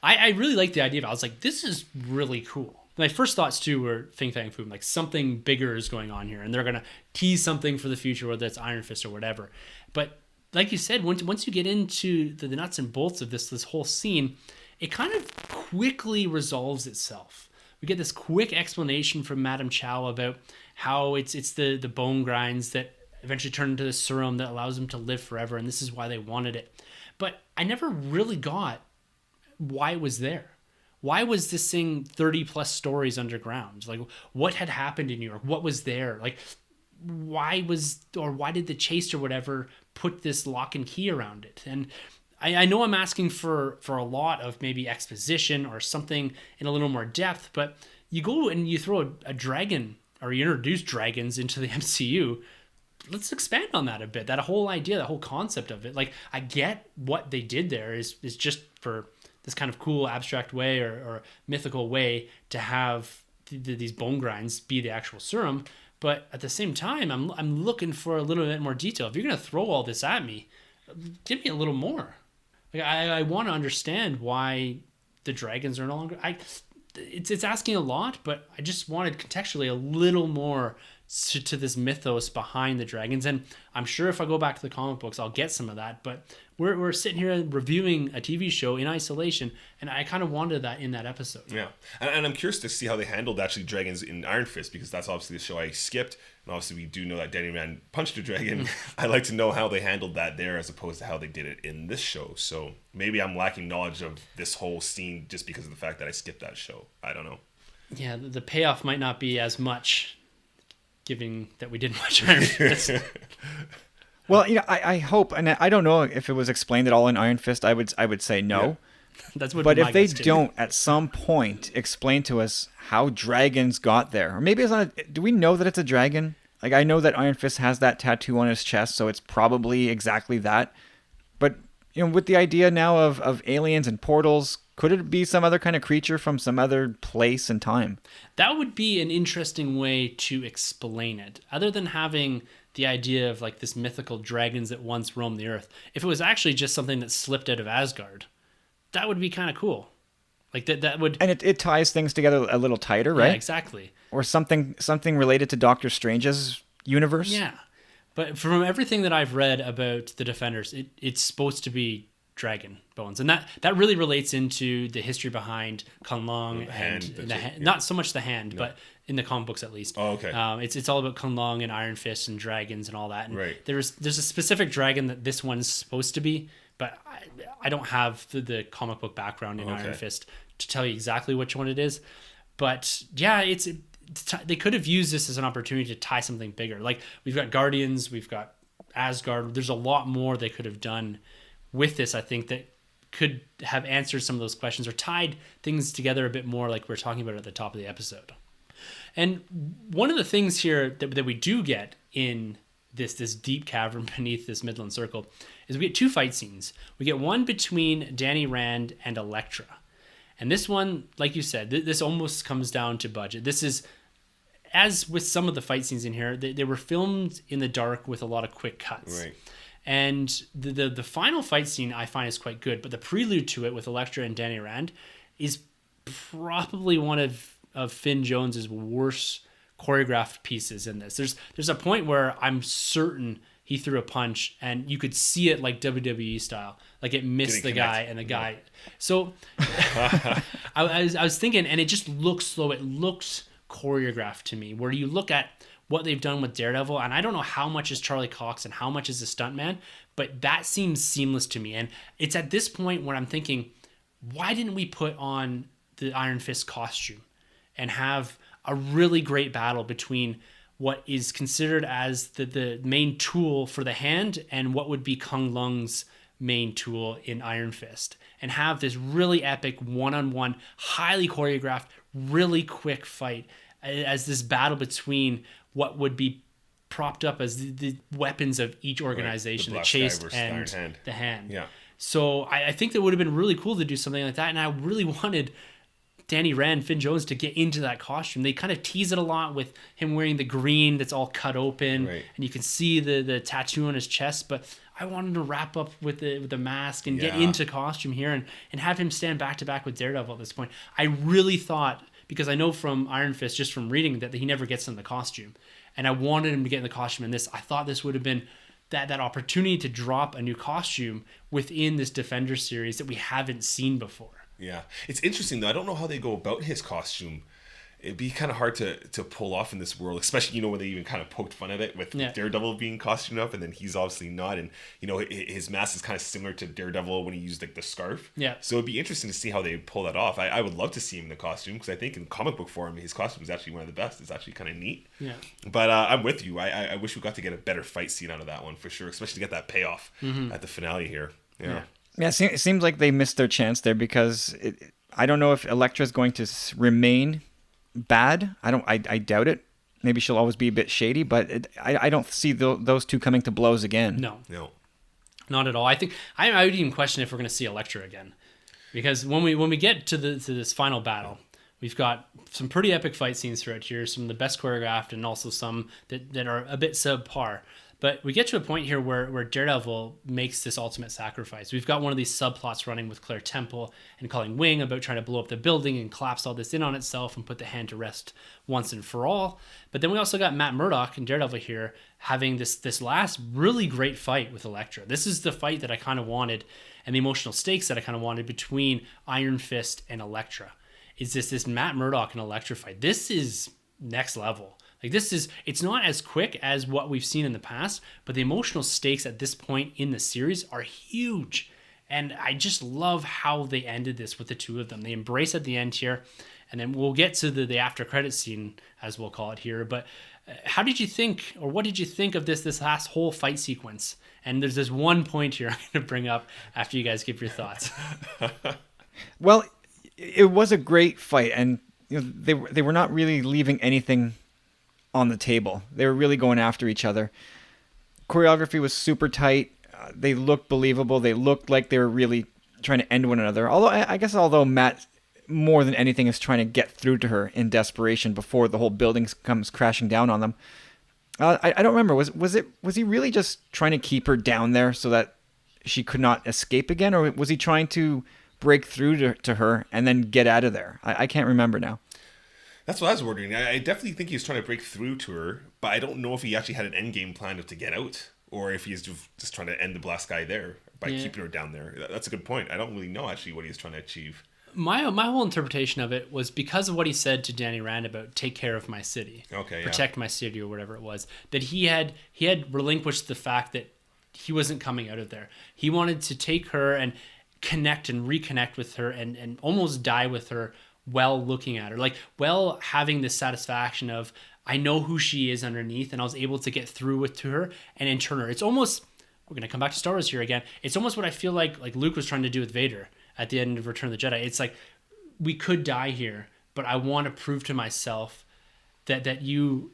I really like the idea of it. I was like, this is really cool. My first thoughts too were Fing Fang Foom, like something bigger is going on here, and they're gonna tease something for the future, whether it's Iron Fist or whatever. But like you said, once you get into the nuts and bolts of this whole scene, it kind of quickly resolves itself. We get this quick explanation from Madame Chow about how it's the bone grinds that eventually turn into the serum that allows them to live forever, and this is why they wanted it. But I never really got why it was there. Why was this thing 30 plus stories underground? Like, what had happened in New York? What was there? Like, why did the Chase or whatever put this lock and key around it? And I know I'm asking for a lot of maybe exposition or something in a little more depth, but you go and you throw a dragon, or you introduce dragons into the MCU. Let's expand on that a bit. That whole idea, that whole concept of it. Like, I get what they did there is just for this kind of cool abstract way or mythical way to have these bone grinds be the actual serum. But at the same time, I'm looking for a little bit more detail. If you're going to throw all this at me, give me a little more. Like, I want to understand why the dragons are no longer... It's asking a lot, but I just wanted contextually a little more to this mythos behind the dragons. And I'm sure if I go back to the comic books, I'll get some of that. But we're sitting here reviewing a TV show in isolation, and I kind of wanted that in that episode. Yeah, and I'm curious to see how they handled actually dragons in Iron Fist, because that's obviously the show I skipped, and obviously we do know that Danny Rand punched a dragon. I'd like to know how they handled that there as opposed to how they did it in this show. So maybe I'm lacking knowledge of this whole scene just because of the fact that I skipped that show. I don't know. Yeah, the payoff might not be as much, given that we didn't watch Iron Fist. Well, I hope, and I don't know if it was explained at all in Iron Fist. I would say no. Yeah. That's what. But my if they guess too. don't at some point explain to us how dragons got there, or maybe it's not. Do we know that it's a dragon? Like, I know that Iron Fist has that tattoo on his chest, so it's probably exactly that. But with the idea now of aliens and portals, could it be some other kind of creature from some other place and time? That would be an interesting way to explain it, other than having the idea of like this mythical dragons that once roamed the earth. If it was actually just something that slipped out of Asgard, that would be kind of cool. Like that would... And it ties things together a little tighter, right? Yeah, exactly. Or something related to Doctor Strange's universe. Yeah. But from everything that I've read about the Defenders, it's supposed to be dragon bones. And that really relates into the history behind Kunlun and not so much the hand, but in the comic books at least. Oh, okay. It's all about Kunlun and Iron Fist and dragons and all that. And right. There's a specific dragon that this one's supposed to be, but I don't have the comic book background in Iron Fist to tell you exactly which one it is. But yeah, they could have used this as an opportunity to tie something bigger. Like, we've got Guardians, we've got Asgard. There's a lot more they could have done with this, I think, that could have answered some of those questions or tied things together a bit more, like we were talking about at the top of the episode. And one of the things here that we do get in this deep cavern beneath this Midland Circle is we get two fight scenes. We get one between Danny Rand and Elektra. And this one, like you said, this almost comes down to budget. This is, as with some of the fight scenes in here, they were filmed in the dark with a lot of quick cuts. Right. And the final fight scene I find is quite good, but the prelude to it with Elektra and Danny Rand is probably one of Finn Jones's worst choreographed pieces in this. There's a point where I'm certain he threw a punch, and you could see it like WWE style, like it missed Didn't the guy, connect. and the guy. So I was thinking, and it just looks slow. It looks choreographed to me. Where you look at what they've done with Daredevil, and I don't know how much is Charlie Cox and how much is the stuntman, but that seems seamless to me. And it's at this point where I'm thinking, why didn't we put on the Iron Fist costume and have a really great battle between what is considered as the main tool for the hand and what would be Kung Lung's main tool in Iron Fist, and have this really epic one-on-one, highly choreographed, really quick fight as this battle between what would be propped up as the weapons of each organization, Right. the Black Sky chase versus and Iron Hand. the hand. Yeah. So I think that would have been really cool to do something like that, and I really wanted Danny Rand, Finn Jones to get into that costume. They kind of tease it a lot with him wearing the green that's all cut open, Right. and you can see the tattoo on his chest. But I wanted to wrap up with the mask and get Yeah. into costume here and have him stand back to back with Daredevil at this point. I really thought, because I know from Iron Fist, just from reading, that he never gets in the costume, and I wanted him to get in the costume in this. I thought this would have been that opportunity to drop a new costume within this Defender series that we haven't seen before. Yeah, it's interesting though. I don't know how they go about his costume. It'd be kind of hard to pull off in this world, especially when they even kind of poked fun at it with Yeah. Daredevil being costumed up, and then he's obviously not. And his mask is kind of similar to Daredevil when he used like the scarf. Yeah. So it'd be interesting to see how they pull that off. I would love to see him in the costume, because I think in comic book form his costume is actually one of the best. It's actually kind of neat. Yeah. But I'm with you. I wish we got to get a better fight scene out of that one for sure, especially to get that payoff at the finale here. Yeah. Yeah, it seems like they missed their chance there, because I don't know if Elektra is going to remain bad. I doubt it. Maybe she'll always be a bit shady, but I don't see those two coming to blows again. No, No. not at all. I think I would even question if we're going to see Elektra again, because when we get to this final battle, we've got some pretty epic fight scenes throughout here, some of the best choreographed, and also some that are a bit subpar. But we get to a point here where Daredevil makes this ultimate sacrifice. We've got one of these subplots running with Claire Temple and Colleen Wing about trying to blow up the building and collapse all this in on itself and put the hand to rest once and for all. But then we also got Matt Murdock and Daredevil here having this last really great fight with Elektra. This is the fight that I kind of wanted, and the emotional stakes that I kind of wanted between Iron Fist and Elektra. Is this Matt Murdock and Elektra fight? This is next level. Like, it's not as quick as what we've seen in the past, but the emotional stakes at this point in the series are huge. And I just love how they ended this with the two of them. They embrace at the end here, and then we'll get to the after credit scene, as we'll call it here. But how did you think, or what did you think of this last whole fight sequence? And there's this one point here I'm going to bring up after you guys give your thoughts. Well, it was a great fight, and they were not really leaving anything on the table. They were really going after each other. Choreography was super tight. They looked believable. They looked like they were really trying to end one another. Although Matt, more than anything, is trying to get through to her in desperation before the whole building comes crashing down on them. I don't remember. Was he really just trying to keep her down there so that she could not escape again, or was he trying to break through to her and then get out of there? I can't remember now. That's what I was wondering. I definitely think he was trying to break through to her, but I don't know if he actually had an end game plan to get out, or if he's just trying to end the Black Sky there by keeping her down there. That's a good point. I don't really know actually what he's trying to achieve. My whole interpretation of it was because of what he said to Danny Rand about take care of my city, protect my city, or whatever it was, that he had relinquished the fact that he wasn't coming out of there. He wanted to take her and connect and reconnect with her and almost die with her while looking at her, like while having this satisfaction of, I know who she is underneath, and I was able to get through to her and in turn her. It's almost, we're going to come back to Star Wars here again. It's almost what I feel like Luke was trying to do with Vader at the end of Return of the Jedi. It's like, we could die here, but I want to prove to myself that you're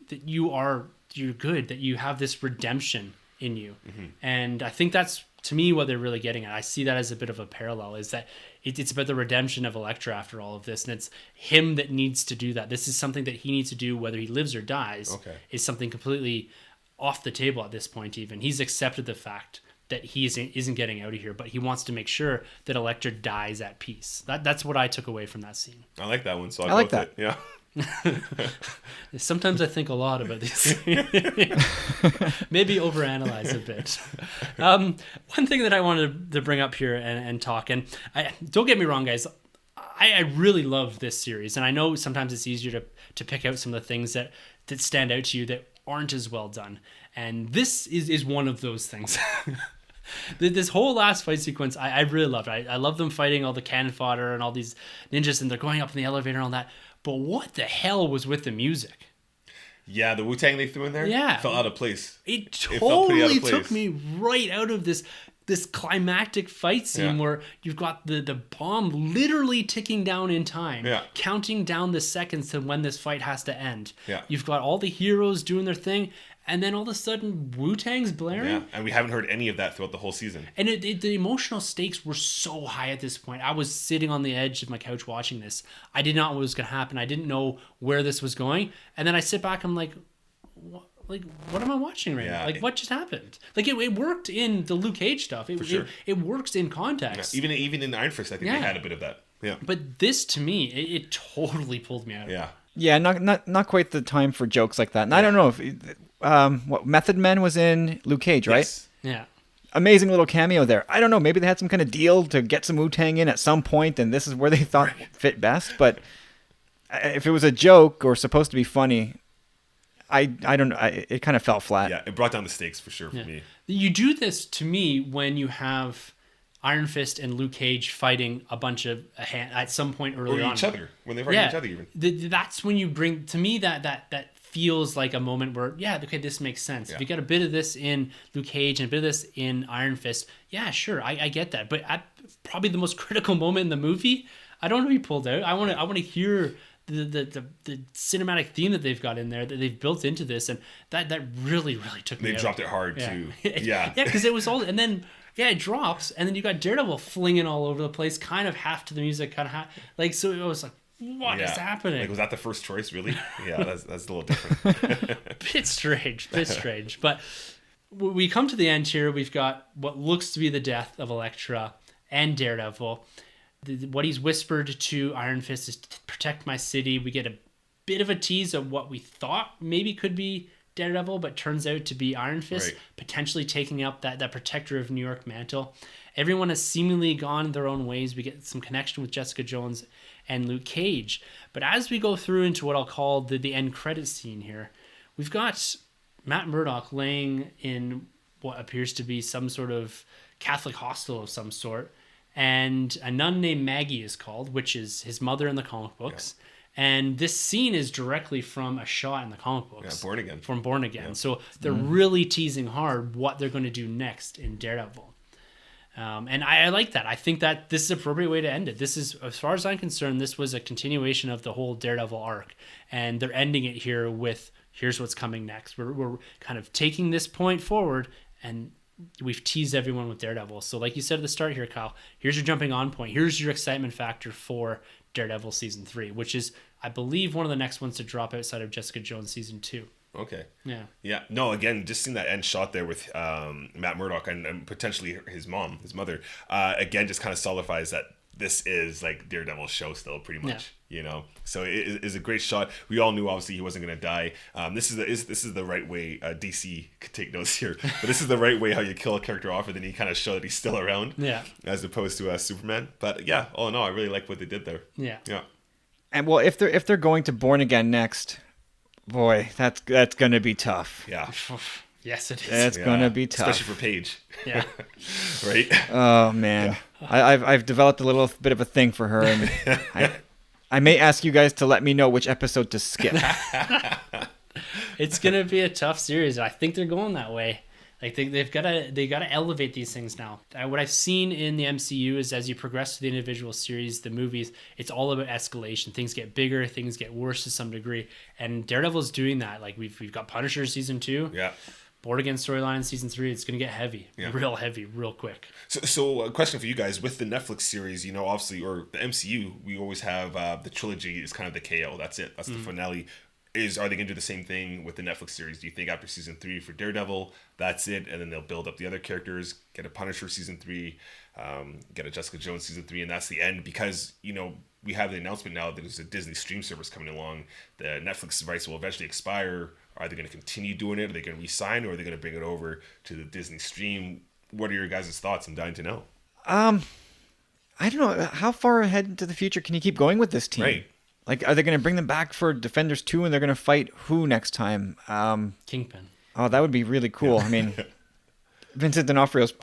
good, that you have this redemption in you. Mm-hmm. And I think that's, to me, what they're really getting at. I see that as a bit of a parallel, is that it's about the redemption of Elektra after all of this, and it's him that needs to do that. This is something that he needs to do whether he lives or dies. Okay. Is something completely off the table at this point. Even he's accepted the fact that he isn't getting out of here, but he wants to make sure that Elektra dies at peace. That's what I took away from that scene. I like that one, so I'll I like go with that. it. Yeah. Sometimes I think a lot about these. Maybe overanalyze a bit. One thing that I wanted to bring up here and talk, and don't get me wrong, guys, I really love this series, and I know sometimes it's easier to pick out some of the things that stand out to you that aren't as well done, and this is one of those things. This whole last fight sequence, I really loved. I love them fighting all the cannon fodder and all these ninjas, and they're going up in the elevator and all that. But what the hell was with the music? Yeah, the Wu-Tang they threw in there fell out of place. It felt pretty out totally of place. took me right out of this climactic fight scene where you've got the bomb literally ticking down in time, counting down the seconds to when this fight has to end. Yeah. You've got all the heroes doing their thing, and then all of a sudden Wu-Tang's blaring. Yeah, and we haven't heard any of that throughout the whole season. And the emotional stakes were so high at this point. I was sitting on the edge of my couch watching this. I did not know what was going to happen. I didn't know where this was going. And then I sit back, I'm like, what am I watching right now? Like, what just happened? Like, it worked in the Luke Cage stuff. It works in context. Yeah, even in Iron Fist, I think they had a bit of that. Yeah. But this, to me, it totally pulled me out. Yeah. Yeah, not quite the time for jokes like that. And I don't know if what Method Man was in Luke Cage, right? Yes. Yeah. Amazing little cameo there. I don't know, maybe they had some kind of deal to get some Wu-Tang in at some point, and this is where they thought fit best. But if it was a joke or supposed to be funny, I don't know. It kind of fell flat. Yeah, it brought down the stakes for sure for me. You do this to me when you have Iron Fist and Luke Cage fighting a bunch of at some point early on. Or each other, when they're fighting each other even. That's when you bring, to me, that feels like a moment where, okay, this makes sense. If you got a bit of this in Luke Cage and a bit of this in Iron Fist, sure, I get that. But at probably the most critical moment in the movie, I don't want to be pulled out. I want to hear the cinematic theme that they've got in there, that they've built into this, and that really took me out. They dropped it hard too. Yeah. Because it was all, and then it drops, and then you got Daredevil flinging all over the place, kind of half to the music, kind of half, like, so it was like, what is happening? Like, was that the first choice, really? Yeah, that's a little different. bit strange. But we come to the end here. We've got what looks to be the death of Elektra and Daredevil. What he's whispered to Iron Fist is to protect my city. We get a bit of a tease of what we thought maybe could be Daredevil, but turns out to be Iron Fist, potentially taking up that protector of New York mantle. Everyone has seemingly gone their own ways. We get some connection with Jessica Jones and Luke Cage. But as we go through into what I'll call the end credit scene here, we've got Matt Murdock laying in what appears to be some sort of Catholic hostel of some sort, and a nun named Maggie is called, which is his mother in the comic books. And this scene is directly from a shot in the comic books. Born Again. From Born Again. So they're really teasing hard what they're going to do next in Daredevil. And I like that. I think that this is an appropriate way to end it. This is, as far as I'm concerned, this was a continuation of the whole Daredevil arc. And they're ending it here with, here's what's coming next. We're kind of taking this point forward, and we've teased everyone with Daredevil. So like you said at the start here, Kyle, here's your jumping on point. Here's your excitement factor for Daredevil Season 3, which is, I believe, one of the next ones to drop outside of Jessica Jones Season 2. Okay. Yeah. No, again, just seeing that end shot there with Matt Murdock and potentially his mother, again, just kind of solidifies that this is like Daredevil's show still, pretty much. You know, so it is a great shot. We all knew obviously he wasn't going to die. This is the right way. DC could take notes here, but this is the right way how you kill a character off, and then you kind of show that he's still around. Yeah. As opposed to Superman. But yeah, all in all, I really like what they did there. Yeah. And well, if they're going to Born Again next, boy, that's gonna be tough. Yeah. Yes, it is. It's gonna be tough, especially for Paige. Yeah. Right. Oh man, I've developed a little bit of a thing for her, and I may ask you guys to let me know which episode to skip. It's gonna be a tough series. I think they're going that way. Like they got to elevate these things now. What I've seen in the MCU is as you progress through the individual series, the movies, it's all about escalation. Things get bigger, things get worse to some degree, and Daredevil's doing that. Like we've got Punisher Season 2. Yeah. Born Again storyline in Season 3. It's going to get heavy, real heavy, real quick. So a question for you guys with the Netflix series, obviously, or the MCU, we always have the trilogy is kind of the KO. That's it. That's the finale. Are they going to do the same thing with the Netflix series? Do you think after Season 3 for Daredevil, that's it, and then they'll build up the other characters, get a Punisher Season 3, get a Jessica Jones Season 3, and that's the end? Because, we have the announcement now that there's a Disney stream service coming along. The Netflix rights will eventually expire. Are they going to continue doing it? Are they going to re-sign, or are they going to bring it over to the Disney stream? What are your guys' thoughts? I'm dying to know. I don't know. How far ahead into the future can you keep going with this team? Right. Like, are they going to bring them back for Defenders 2 and they're going to fight who next time? Kingpin. Oh, that would be really cool. I mean, Vincent D'Onofrio's...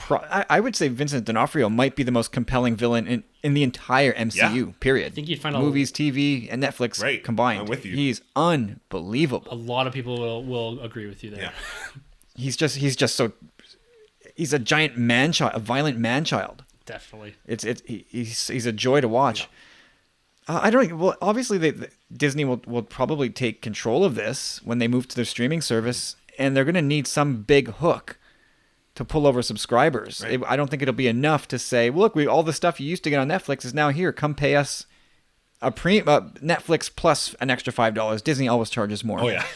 I would say Vincent D'Onofrio might be the most compelling villain in the entire MCU, period. I think you'd find movies, TV, and Netflix combined. I'm with you. He's unbelievable. a lot of people will agree with you there. Yeah. He's just so... He's a giant man-child, a violent man-child. Definitely. He's a joy to watch. I don't know. Well, obviously, Disney will probably take control of this when they move to their streaming service, and they're going to need some big hook to pull over subscribers. Right. I don't think it'll be enough to say, well, look, all the stuff you used to get on Netflix is now here. Come pay us Netflix plus an extra $5. Disney always charges more. Oh yeah.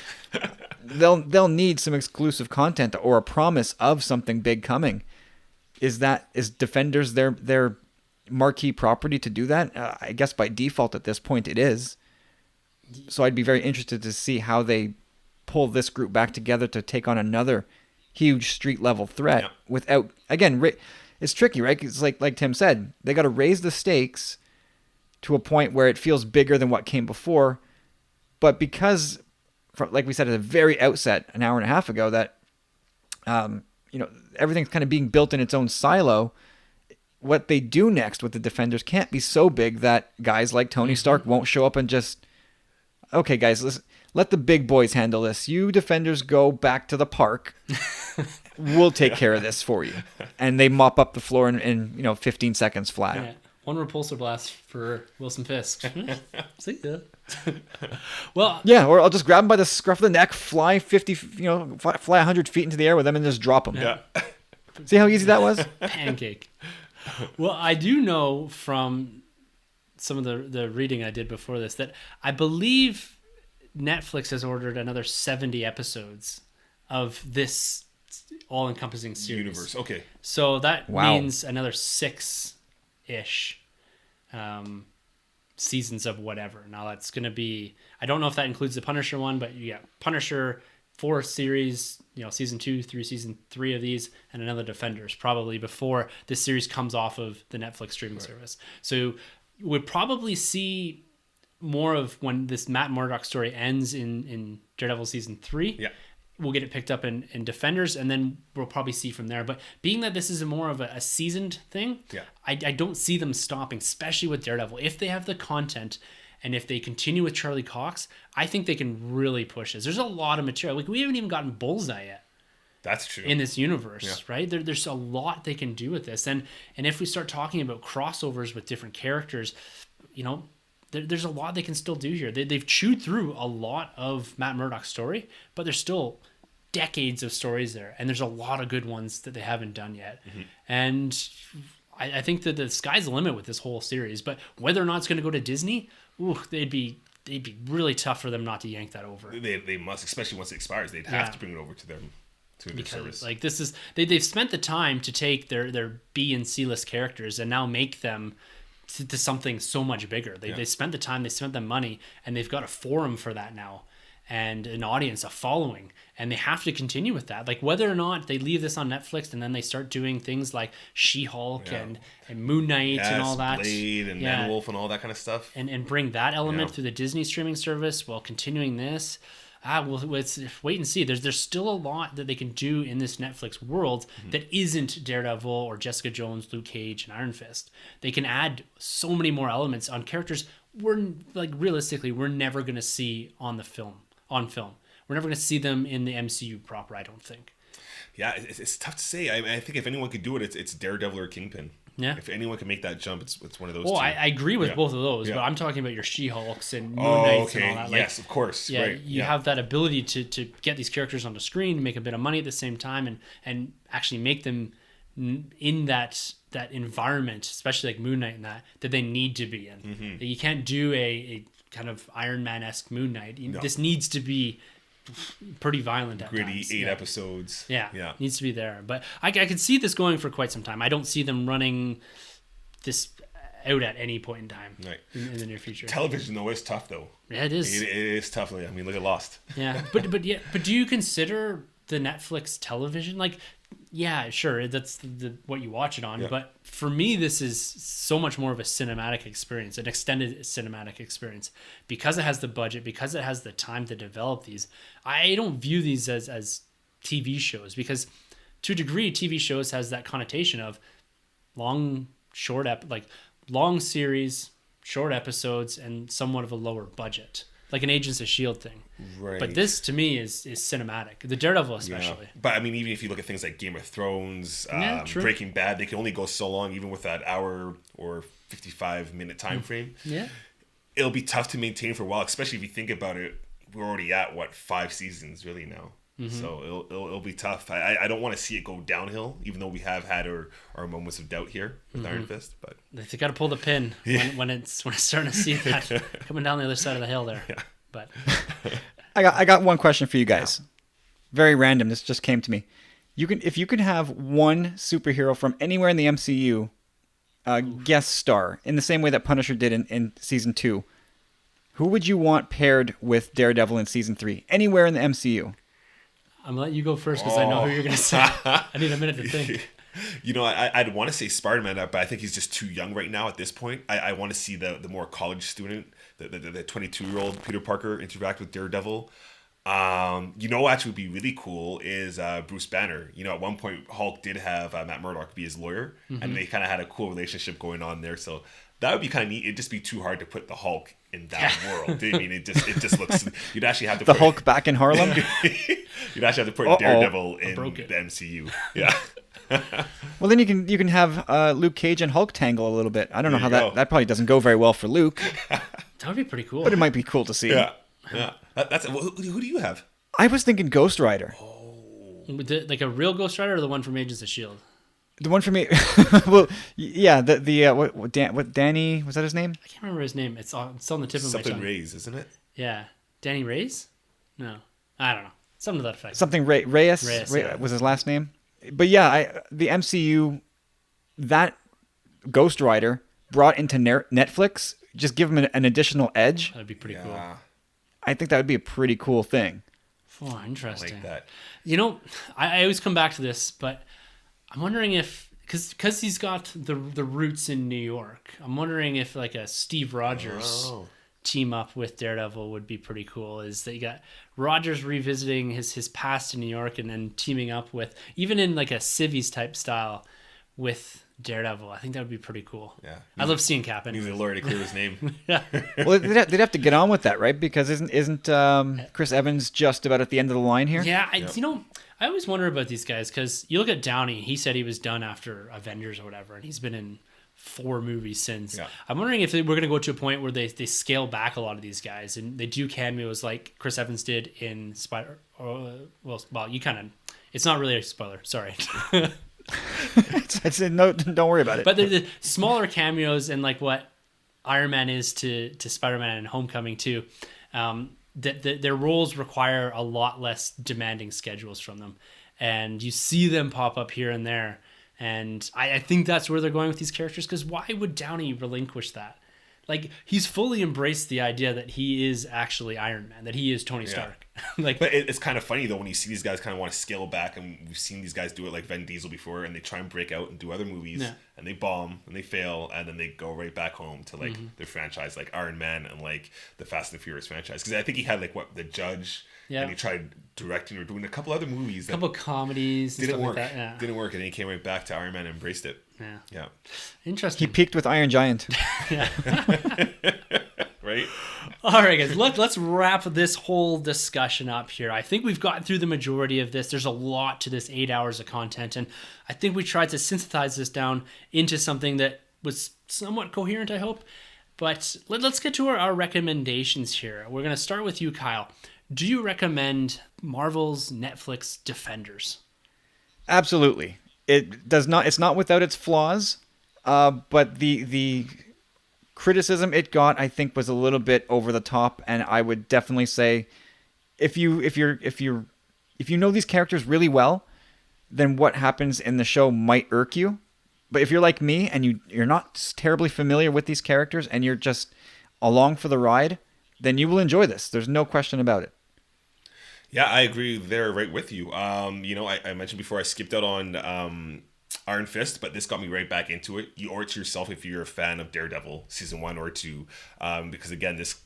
They'll need some exclusive content or a promise of something big coming. Is Defenders their marquee property to do that? I guess by default at this point it is. So I'd be very interested to see how they pull this group back together to take on another huge street level threat without, again, it's tricky, right? It's like Tim said, they got to raise the stakes to a point where it feels bigger than what came before. But because, like we said at the very outset, an hour and a half ago, that everything's kind of being built in its own silo, what they do next with the Defenders can't be so big that guys like Tony Stark won't show up and just, okay, guys, listen, let the big boys handle this. You Defenders go back to the park. We'll take care of this for you. And they mop up the floor in 15 seconds flat. Yeah. One repulsor blast for Wilson Fisk. See ya. Well, yeah, or I'll just grab him by the scruff of the neck, fly 100 feet into the air with them, and just drop him. Yeah. See how easy that was? Pancake. Well, I do know from some of the reading I did before this that I believe Netflix has ordered another 70 episodes of this all-encompassing series. Universe. Okay. So that Wow. means another 6-ish seasons of whatever. Now that's going to be, I don't know if that includes the Punisher one, but yeah, Punisher 4 series, season 2 through season 3 of these, and another Defenders probably before this series comes off of the Netflix streaming service. So we'll probably see more of when this Matt Murdock story ends in Daredevil season 3. Yeah. We'll get it picked up in Defenders, and then we'll probably see from there. But being that this is more of a seasoned thing, I don't see them stopping, especially with Daredevil. If they have the content and if they continue with Charlie Cox, I think they can really push this. There's a lot of material. Like, we haven't even gotten Bullseye yet. That's true. In this universe, right? There's a lot they can do with this. And if we start talking about crossovers with different characters, there's a lot they can still do here. They've chewed through a lot of Matt Murdock's story, but there's still decades of stories there, and there's a lot of good ones that they haven't done yet. And I think that the sky's the limit with this whole series. But whether or not it's going to go to Disney, they'd be really tough for them not to yank that over. They must, especially once it expires. They'd have to bring it over to them. To their service. Like, this is they've spent the time to take their B and C list characters and now make them to something so much bigger. They spent the time, they spent the money, and they've got a forum for that now, and an audience, a following, and they have to continue with that. Like, whether or not they leave this on Netflix and then they start doing things like She-Hulk and Moon Knight and all that, Blade and Man Wolf and all that kind of stuff, and bring that element through the Disney streaming service while continuing this. Let's wait and see. There's still a lot that they can do in this Netflix world that isn't Daredevil or Jessica Jones, Luke Cage, and Iron Fist. They can add so many more elements on characters realistically we're never going to see on film. We're never going to see them in the MCU proper, I don't think. Yeah, it's tough to say. I think if anyone could do it, it's Daredevil or Kingpin. Yeah. If anyone can make that jump, it's one of those two. I agree with both of those, but I'm talking about your She-Hulks and Moon Knights and all that. Like, yes, of course. Yeah, right. you have that ability to get these characters on the screen, make a bit of money at the same time, and actually make them in that environment, especially like Moon Knight and that they need to be in. You can't do a kind of Iron Man-esque Moon Knight. No. This needs to be pretty violent at gritty times. 8 episodes. Yeah, needs to be there. But I could see this going for quite some time. I don't see them running this out at any point in time Right. in the near future. Television though is tough though. Yeah, it is. It is tough. I mean, look at Lost. Yeah, but do you consider the Netflix television like? Yeah, sure, that's what you watch it on. Yeah. But for me, this is so much more of a cinematic experience, an extended cinematic experience, because it has the budget, because it has the time to develop these. I don't view these as TV shows, because to a degree, TV shows has that connotation of long, long series, short episodes, and somewhat of a lower budget, like an Agents of S.H.I.E.L.D. thing. Right. But this, to me, is cinematic. The Daredevil especially. Yeah. But I mean, even if you look at things like Game of Thrones, Yeah, true. Breaking Bad, they can only go so long, even with that hour or 55-minute time frame. Yeah. It'll be tough to maintain for a while, especially if you think about it. We're already at 5 seasons really now, so it'll be tough. I don't want to see it go downhill, even though we have had our moments of doubt here with Iron Fist. But They got to pull the pin when it's starting to see that coming down the other side of the hill there. Yeah. But I got one question for you guys. Very random. This just came to me. If you could have one superhero from anywhere in the MCU guest star in the same way that Punisher did in season 2, who would you want paired with Daredevil in season 3? Anywhere in the MCU. I'm gonna let you go first because I know who you're gonna say. I need a minute to think. You know, I'd want to say Spider-Man, but I think he's just too young right now at this point. I want to see the more college student, the 22-year-old Peter Parker interact with Daredevil. You know, actually would be really cool is Bruce Banner. You know, at one point Hulk did have Matt Murdock be his lawyer, and they kind of had a cool relationship going on there. So that would be kind of neat. It'd just be too hard to put the Hulk in that world. I mean, it just looks. You'd actually have to put Hulk back in Harlem. You'd actually have to put Daredevil in the MCU. Yeah. Well, then you can have Luke Cage and Hulk tangle a little bit. I don't know how There you go. that probably doesn't go very well for Luke, That would be pretty cool. but it might be cool to see. Yeah. That's who do you have? I was thinking Ghost Rider. Like a real Ghost Rider or the one from Agents of S.H.I.E.L.D.? The one for me, yeah, what Danny, was that his name? I can't remember his name. It's on the tip of my Something tongue. Reyes, isn't it? Yeah. Danny Reyes? No. I don't know. Something to that effect. Something Reyes, yeah. was his last name. But yeah, the MCU, that Ghost Rider brought into Netflix, just give him an additional edge. That'd be pretty cool. I think that would be a pretty cool thing. Oh, interesting. Like that. You know, I always come back to this, but I'm wondering if, because he's got the roots in New York, I'm wondering if like a Steve Rogers team up with Daredevil would be pretty cool. Is that you got Rogers revisiting his past in New York and then teaming up with, even in like a Civvies type style, with Daredevil. I think that would be pretty cool. Yeah. I love seeing Cap. Needs a lawyer to clear his name. Yeah. Well, they'd have to get on with that, right? Because isn't Chris Evans just about at the end of the line here? Yeah, you know, I always wonder about these guys because you look at Downey. He said he was done after Avengers or whatever, and he's been in 4 movies since. Yeah. I'm wondering if we're going to go to a point where they scale back a lot of these guys and they do cameos like Chris Evans did in Spider. Well, you kind of. It's not really a spoiler. Sorry. No, don't worry about it. But the smaller cameos and like what Iron Man is to Spider-Man and Homecoming too. Their roles require a lot less demanding schedules from them, and you see them pop up here and there. And I think that's where they're going with these characters, because why would Downey relinquish that? Like, he's fully embraced the idea that he is actually Iron Man, that he is Tony Stark. Like, but it's kind of funny though when you see these guys kind of want to scale back, and we've seen these guys do it like Vin Diesel before, and they try and break out and do other movies, and they bomb and they fail, and then they go right back home to like their franchise, like Iron Man and like the Fast and Furious franchise. Because I think he had like The Judge, and he tried directing or doing a couple other movies, a couple comedies, didn't work. Like that. Yeah. Didn't work, and then he came right back to Iron Man and embraced it. Yeah. Interesting. He peaked with Iron Giant. Right. All right, guys, let's wrap this whole discussion up here. I think we've gotten through the majority of this. There's a lot to this 8 hours of content, and I think we tried to synthesize this down into something that was somewhat coherent, I hope. But let's get to our recommendations here. We're going to start with you, Kyle. Do you recommend Marvel's Netflix Defenders? Absolutely. It does not. It's not without its flaws, but the criticism it got, I think, was a little bit over the top, and I would definitely say, if you know these characters really well, then what happens in the show might irk you. But if you're like me and you're not terribly familiar with these characters and you're just along for the ride, then you will enjoy this. There's no question about it. Yeah, I agree there right with you. I mentioned before I skipped out on Iron Fist, but this got me right back into it. You owe it to yourself if you're a fan of Daredevil season 1 or 2, because again, this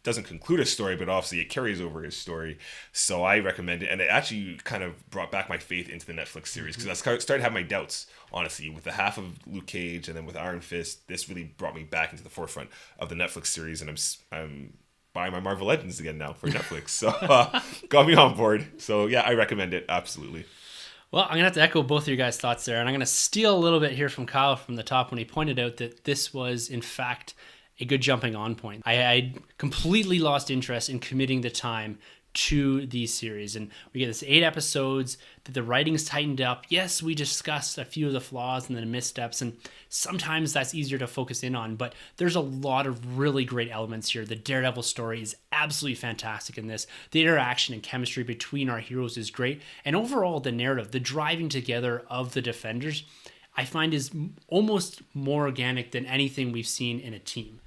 doesn't conclude his story, but obviously it carries over his story. So I recommend it, and it actually kind of brought back my faith into the Netflix series, because I started to have my doubts, honestly, with the half of Luke Cage and then with Iron Fist. This really brought me back into the forefront of the Netflix series, and I'm buying my Marvel Legends again now for Netflix. So got me on board. So yeah, I recommend it absolutely. Well, I'm going to have to echo both of your guys' thoughts there, and I'm going to steal a little bit here from Kyle from the top when he pointed out that this was, in fact, a good jumping on point. I completely lost interest in committing the time to these series, and we get this 8 episodes that the writing's tightened up. Yes, we discussed a few of the flaws and the missteps, and sometimes that's easier to focus in on, but there's a lot of really great elements here. The Daredevil story is absolutely fantastic in this. The interaction and chemistry between our heroes is great, and overall the narrative, the driving together of the Defenders, I find is almost more organic than anything we've seen in a team.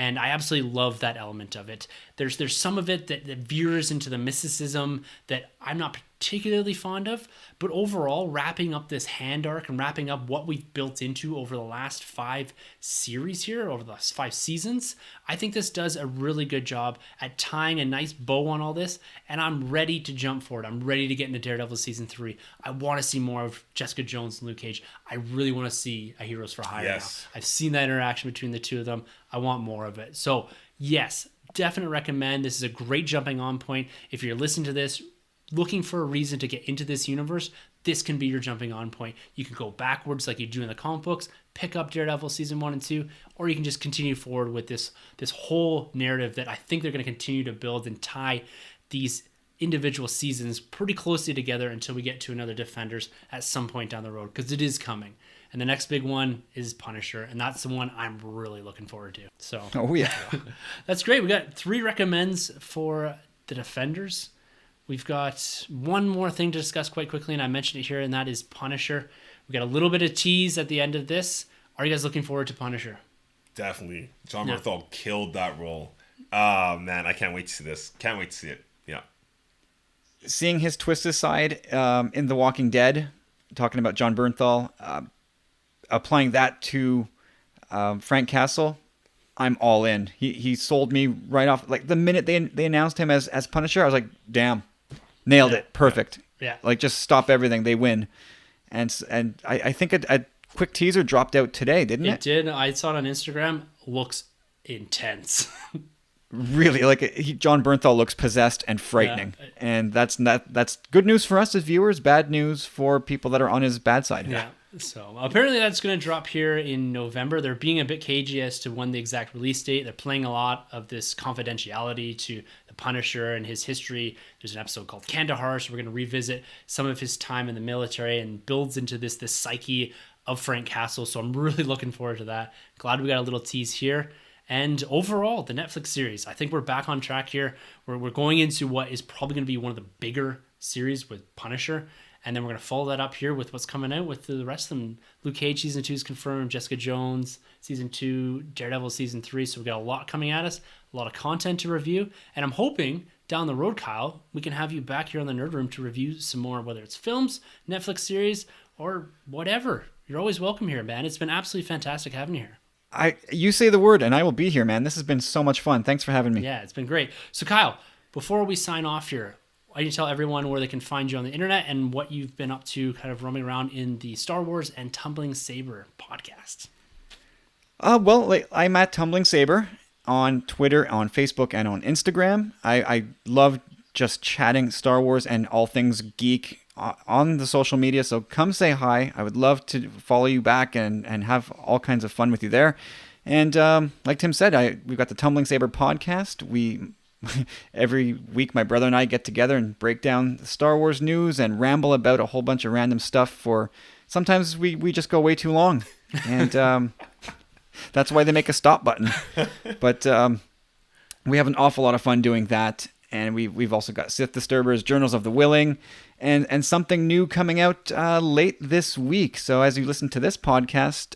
And I absolutely love that element of it. There's some of it that veers into the mysticism that I'm not particularly fond of, but overall, wrapping up this hand arc and wrapping up what we've built into over the last 5 series here, over the last 5 seasons, I think this does a really good job at tying a nice bow on all this, and I'm ready to jump forward. I'm ready to get into Daredevil Season 3. I want to see more of Jessica Jones and Luke Cage. I really want to see a Heroes for Hire now. I've seen that interaction between the two of them. I want more of it. So, yes, definitely recommend. This is a great jumping on point. If you're listening to this, looking for a reason to get into this universe, this can be your jumping on point. You can go backwards like you do in the comic books, pick up Daredevil season 1 and 2, or you can just continue forward with this whole narrative that I think they're going to continue to build and tie these individual seasons pretty closely together until we get to another Defenders at some point down the road, because it is coming. And the next big one is Punisher, and that's the one I'm really looking forward to. So, oh yeah, that's great. We got 3 recommends for the Defenders. We've got one more thing to discuss quite quickly, and I mentioned it here, and that is Punisher. We got a little bit of tease at the end of this. Are you guys looking forward to Punisher? Definitely. John Bernthal killed that role. Oh, man, I can't wait to see this. Can't wait to see it. Yeah. Seeing his twisted side in The Walking Dead, talking about John Bernthal, applying that to Frank Castle, I'm all in. He sold me right off. Like the minute they announced him as Punisher, I was like, damn. Nailed it. Perfect. Yeah. Like, just stop everything. They win. And I think a quick teaser dropped out today, didn't it? It did. I saw it on Instagram. Looks intense. Really, like John Bernthal looks possessed and frightening. Yeah. And that's good news for us as viewers, bad news for people that are on his bad side. Yeah. So apparently that's going to drop here in November. They're being a bit cagey as to when the exact release date. They're playing a lot of this confidentiality to the Punisher and his history. There's an episode called Kandahar, so we're going to revisit some of his time in the military and builds into this psyche of Frank Castle. So I'm really looking forward to that. Glad we got a little tease here. And overall, the Netflix series, I think we're back on track here. We're going into what is probably going to be one of the bigger series with Punisher. And then we're going to follow that up here with what's coming out with the rest of them. Luke Cage season 2 is confirmed. Jessica Jones season 2. Daredevil season 3. So we've got a lot coming at us. A lot of content to review. And I'm hoping down the road, Kyle, we can have you back here on the Nerd Room to review some more, whether it's films, Netflix series, or whatever. You're always welcome here, man. It's been absolutely fantastic having you here. You say the word and I will be here, man. This has been so much fun. Thanks for having me. Yeah, it's been great. So Kyle, before we sign off here, why don't you tell everyone where they can find you on the internet and what you've been up to kind of roaming around in the Star Wars and Tumbling Saber podcast? Well, I'm at Tumbling Saber on Twitter, on Facebook, and on Instagram. I love just chatting Star Wars and all things geek on the social media, so come say hi. I would love to follow you back and have all kinds of fun with you there. And like Tim said, we've got the Tumbling Saber podcast. Every week my brother and I get together and break down the Star Wars news and ramble about a whole bunch of random stuff for sometimes we just go way too long, and that's why they make a stop button. But we have an awful lot of fun doing that. and we've also got Sith Disturbers, Journals of the Willing, and something new coming out late this week. So as you listen to this podcast,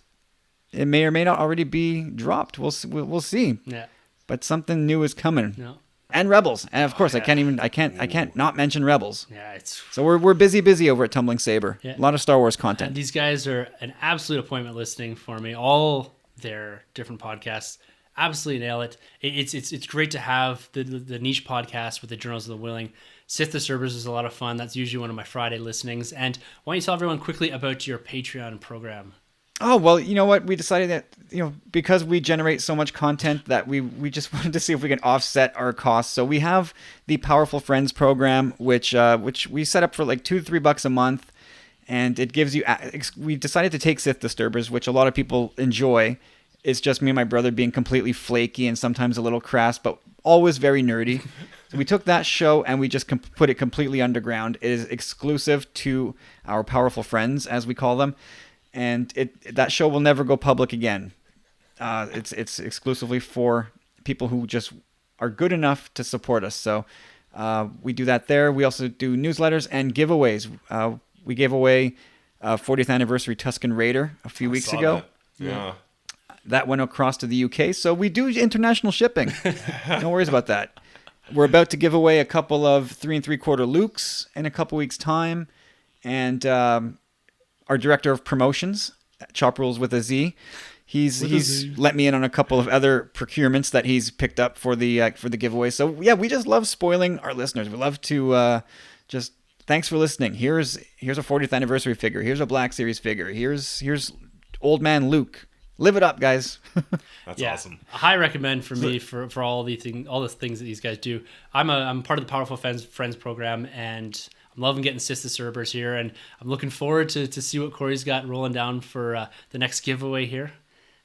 it may or may not already be dropped. We'll see. Yeah. But something new is coming. No. And Rebels, and of course yeah. I can't not mention Rebels. Yeah, it's So we're busy over at Tumbling Saber. Yeah. A lot of Star Wars content. these guys are an absolute appointment listening for me. All their different podcasts absolutely nail it. It's great to have the niche podcast with the Journals of the Willing. Sith Disturbers is a lot of fun. That's usually one of my Friday listenings. And why don't you tell everyone quickly about your Patreon program? Oh, well, you know what? We decided that, because we generate so much content that we just wanted to see if we can offset our costs. So we have the Powerful Friends program, which we set up for like $2 to $3 a month. And it gives you, we decided to take Sith Disturbers, which a lot of people enjoy. It's just me and my brother being completely flaky and sometimes a little crass, but always very nerdy. So we took that show and we just put it completely underground. It is exclusive to our Powerful Friends, as we call them. And that show will never go public again. It's exclusively for people who just are good enough to support us. So we do that there. We also do newsletters and giveaways. We gave away a 40th anniversary Tusken Raider a few weeks ago. That. Yeah. That went across to the UK. So we do international shipping. No worries about that. We're about to give away a couple of 3 3/4 Lukes in a couple weeks' time. And our director of promotions, Chop Rules with a Z, he's let me in on a couple of other procurements that he's picked up for the giveaway. So yeah, we just love spoiling our listeners. We love to just thanks for listening. Here's a 40th anniversary figure. Here's a Black Series figure. Here's Old Man Luke. Live it up, guys. That's awesome. I highly recommend for me for all the things that these guys do. I'm part of the Powerful Friends program, and I'm loving getting Sith Disturbers here, and I'm looking forward to see what Corey's got rolling down for the next giveaway here.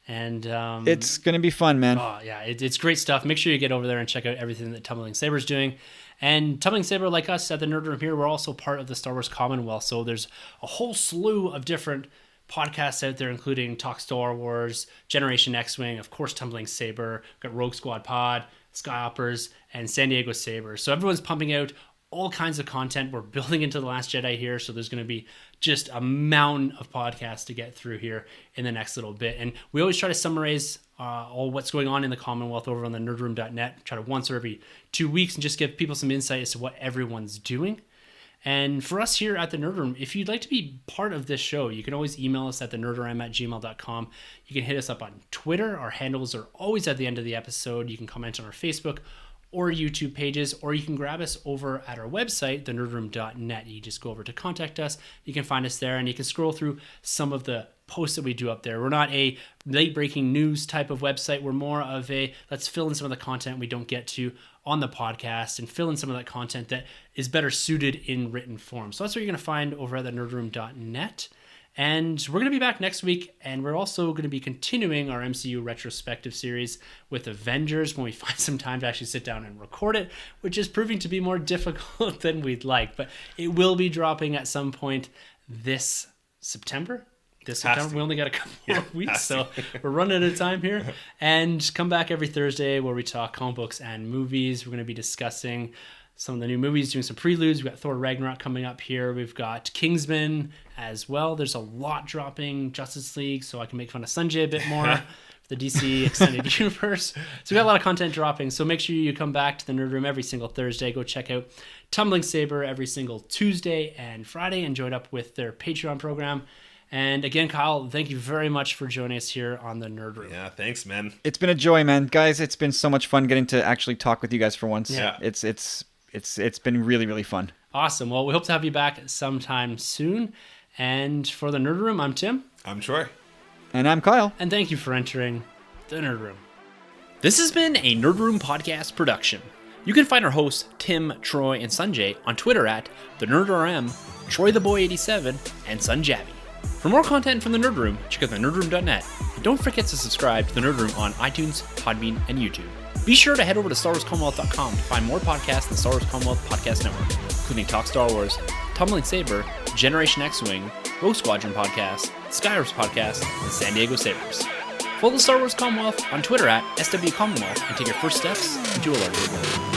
And it's gonna be fun, man. Oh yeah, it's great stuff. Make sure you get over there and check out everything that Tumbling Saber's doing. And Tumbling Saber, like us at the Nerd Room here, we're also part of the Star Wars Commonwealth. So there's a whole slew of different podcasts out there, including Talk Star Wars, Generation X-Wing, of course Tumbling Saber, got Rogue Squad Pod, Skyhoppers, and San Diego Saber. So everyone's pumping out all kinds of content. We're building into The Last Jedi here, so there's going to be just a mountain of podcasts to get through here in the next little bit. And we always try to summarize all what's going on in the Commonwealth over on the nerdroom.net. Try to once or every 2 weeks and just give people some insight as to what everyone's doing. And for us here at the Nerd Room, if you'd like to be part of this show, you can always email us at thenerdroom@gmail.com. You can hit us up on Twitter. Our handles are always at the end of the episode. You can comment on our Facebook or YouTube pages, or you can grab us over at our website, thenerdroom.net. You just go over to contact us. You can find us there, and you can scroll through some of the posts that we do up there. We're not a late-breaking news type of website. We're more of a let's fill in some of the content we don't get to on the podcast and fill in some of that content that is better suited in written form. So that's what you're going to find over at thenerdroom.net. And we're going to be back next week, and we're also going to be continuing our MCU retrospective series with Avengers when we find some time to actually sit down and record it, which is proving to be more difficult than we'd like. But it will be dropping at some point this September. We only got a couple more weeks, so we're running out of time here. And come back every Thursday where we talk comic books and movies. We're going to be discussing some of the new movies, doing some preludes. We've got Thor Ragnarok coming up here. We've got Kingsman as well. There's a lot dropping. Justice League, so I can make fun of Sanjay a bit more for the DC Extended Universe. So we got a lot of content dropping. So make sure you come back to the Nerd Room every single Thursday. Go check out Tumbling Saber every single Tuesday and Friday, and join up with their Patreon program. And again, Kyle, thank you very much for joining us here on the Nerd Room. Yeah, thanks, man. It's been a joy, man. Guys, it's been so much fun getting to actually talk with you guys for once. Yeah. It's been really, really fun. Awesome. Well, we hope to have you back sometime soon. And for the Nerd Room, I'm Tim. I'm Troy. And I'm Kyle. And thank you for entering the Nerd Room. This has been a Nerd Room podcast production. You can find our hosts, Tim, Troy, and Sanjay on Twitter at TheNerdRM, TroyTheBoy87, and SunJabby. For more content from the Nerd Room, check out thenerdroom.net. And don't forget to subscribe to the Nerd Room on iTunes, Podbean, and YouTube. Be sure to head over to StarWarsCommonwealth.com to find more podcasts in the Star Wars Commonwealth Podcast Network, including Talk Star Wars, Tumbling Saber, Generation X-Wing, Rogue Squadron Podcast, Skyhoppers Podcast, and San Diego Sabers. Follow the Star Wars Commonwealth on Twitter at SW Commonwealth and take your first steps into a larger world.